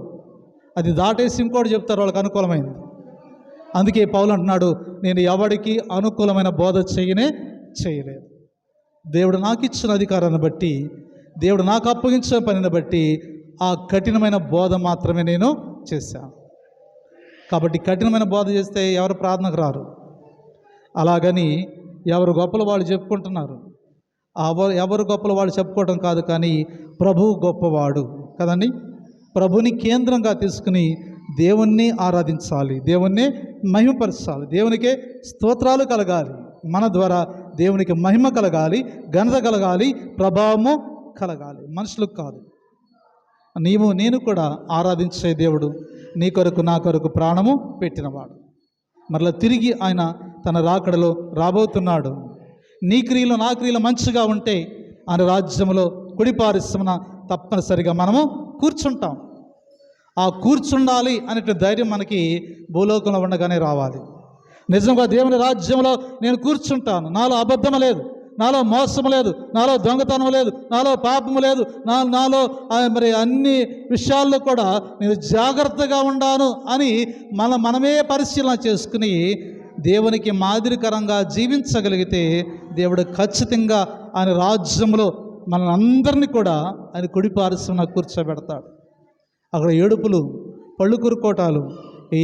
అది దాటేసి ఇంకోటి చెప్తారు వాళ్ళకి అనుకూలమైంది. అందుకే పౌలు అంటున్నాడు, నేను ఎవడికి అనుకూలమైన బోధ చేయలేదు. దేవుడు నాకు ఇచ్చిన అధికారాన్ని బట్టి, దేవుడు నాకు అప్పగించిన పనిని బట్టి ఆ కఠినమైన బోధ మాత్రమే నేను చేశాను. కాబట్టి కఠినమైన బోధ చేస్తే ఎవరు ప్రార్థనకు రారు. అలాగని ఎవరు గొప్పలు వాళ్ళు చెప్పుకుంటున్నారు. ఎవరు గొప్పలు వాళ్ళు చెప్పుకోవడం కాదు, కానీ ప్రభువు గొప్పవాడు కదండి. ప్రభుని కేంద్రంగా తీసుకుని దేవుణ్ణి ఆరాధించాలి, దేవుణ్ణి మహిమపరచాలి, దేవునికే స్తోత్రాలు కలగాలి. మన ద్వారా దేవునికి మహిమ కలగాలి, ఘనత కలగాలి, ప్రభావము కలగాలి, మనుషులకు కాదు. నేను కూడా ఆరాధించే దేవుడు నీ కొరకు నా కొరకు ప్రాణము పెట్టినవాడు. మరలా తిరిగి ఆయన తన రాకడలో రాబోతున్నాడు. నీ క్రియలు నా క్రియలు మంచిగా ఉంటే ఆయన రాజ్యంలో కుడిపారిశ్రమన తప్పనిసరిగా మనము కూర్చుంటాం. ఆ కూర్చుండాలి అనే ధైర్యం మనకి భూలోకంలో ఉండగానే రావాలి. నిజంగా దేవుని రాజ్యంలో నేను కూర్చుంటాను, నాలో అబద్ధము లేదు, నాలో మోసము లేదు, నాలో దొంగతనం లేదు, నాలో పాపము లేదు, నాలో మరి అన్ని విషయాల్లో కూడా నేను జాగ్రత్తగా ఉండాను అని మనమే పరిశీలన చేసుకుని దేవునికి మాదిరికరంగా జీవించగలిగితే దేవుడు ఖచ్చితంగా ఆయన రాజ్యంలో మన అందరినీ కూడా ఆయన కుడిపారిశ్రమన కూర్చోబెడతాడు. అక్కడ ఏడుపులు, పళ్ళు కురుకోటాలు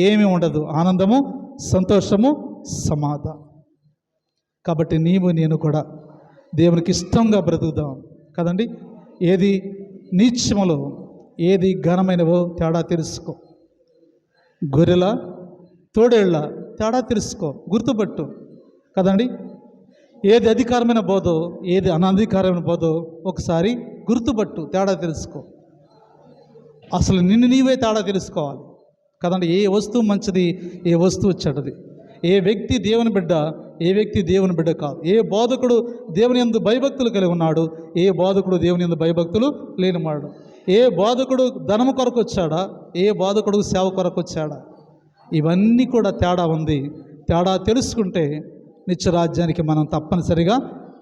ఏమీ ఉండదు, ఆనందము, సంతోషము, సమాధానం. కాబట్టి నేను కూడా దేవునికి ఇష్టంగా బ్రతుకుదాం కదండి. ఏది నీచములో ఏది ఘనమైనవో తేడా తెలుసుకో. గొర్రెల తోడేళ్ళ తేడా తెలుసుకో, గుర్తుపట్టు కదండి. ఏది అధికారమైన బోధో ఏది అనధికారమైన బోధో ఒకసారి గుర్తుపట్టు, తేడా తెలుసుకో. అసలు నిన్ను నీవే తేడా తెలుసుకోవాలి కదండి. ఏ వస్తువు మంచిది, ఏ వస్తువు చెడ్డది, ఏ వ్యక్తి దేవుని బిడ్డ, ఏ వ్యక్తి దేవుని బిడ్డ కాదు, ఏ బోధకుడు దేవుని యందు భయభక్తులు కలిగి ఉన్నాడు, ఏ బోధకుడు దేవుని యందు భయభక్తులు లేనివాడు, ఏ బోధకుడు ధనము కొరకు వచ్చాడా, ఏ బోధకుడు సేవ కొరకు వచ్చాడా, ఇవన్నీ కూడా తేడా ఉంది. తేడా తెలుసుకుంటే నిత్యరాజ్యానికి మనం తప్పనిసరిగా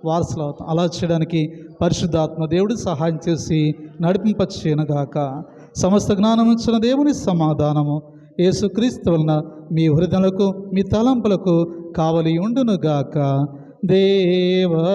వారసులు అవుతాం. అలా చేయడానికి పరిశుద్ధాత్మ దేవుడు సహాయం చేసి నడిపింపచేయనుగాక. సమస్త జ్ఞానం ఇచ్చిన దేవుని సమాధానము యేసుక్రీస్తు వలన మీ హృదయాలకు మీ తలంపులకు కావలి ఉండునుగాక. దేవా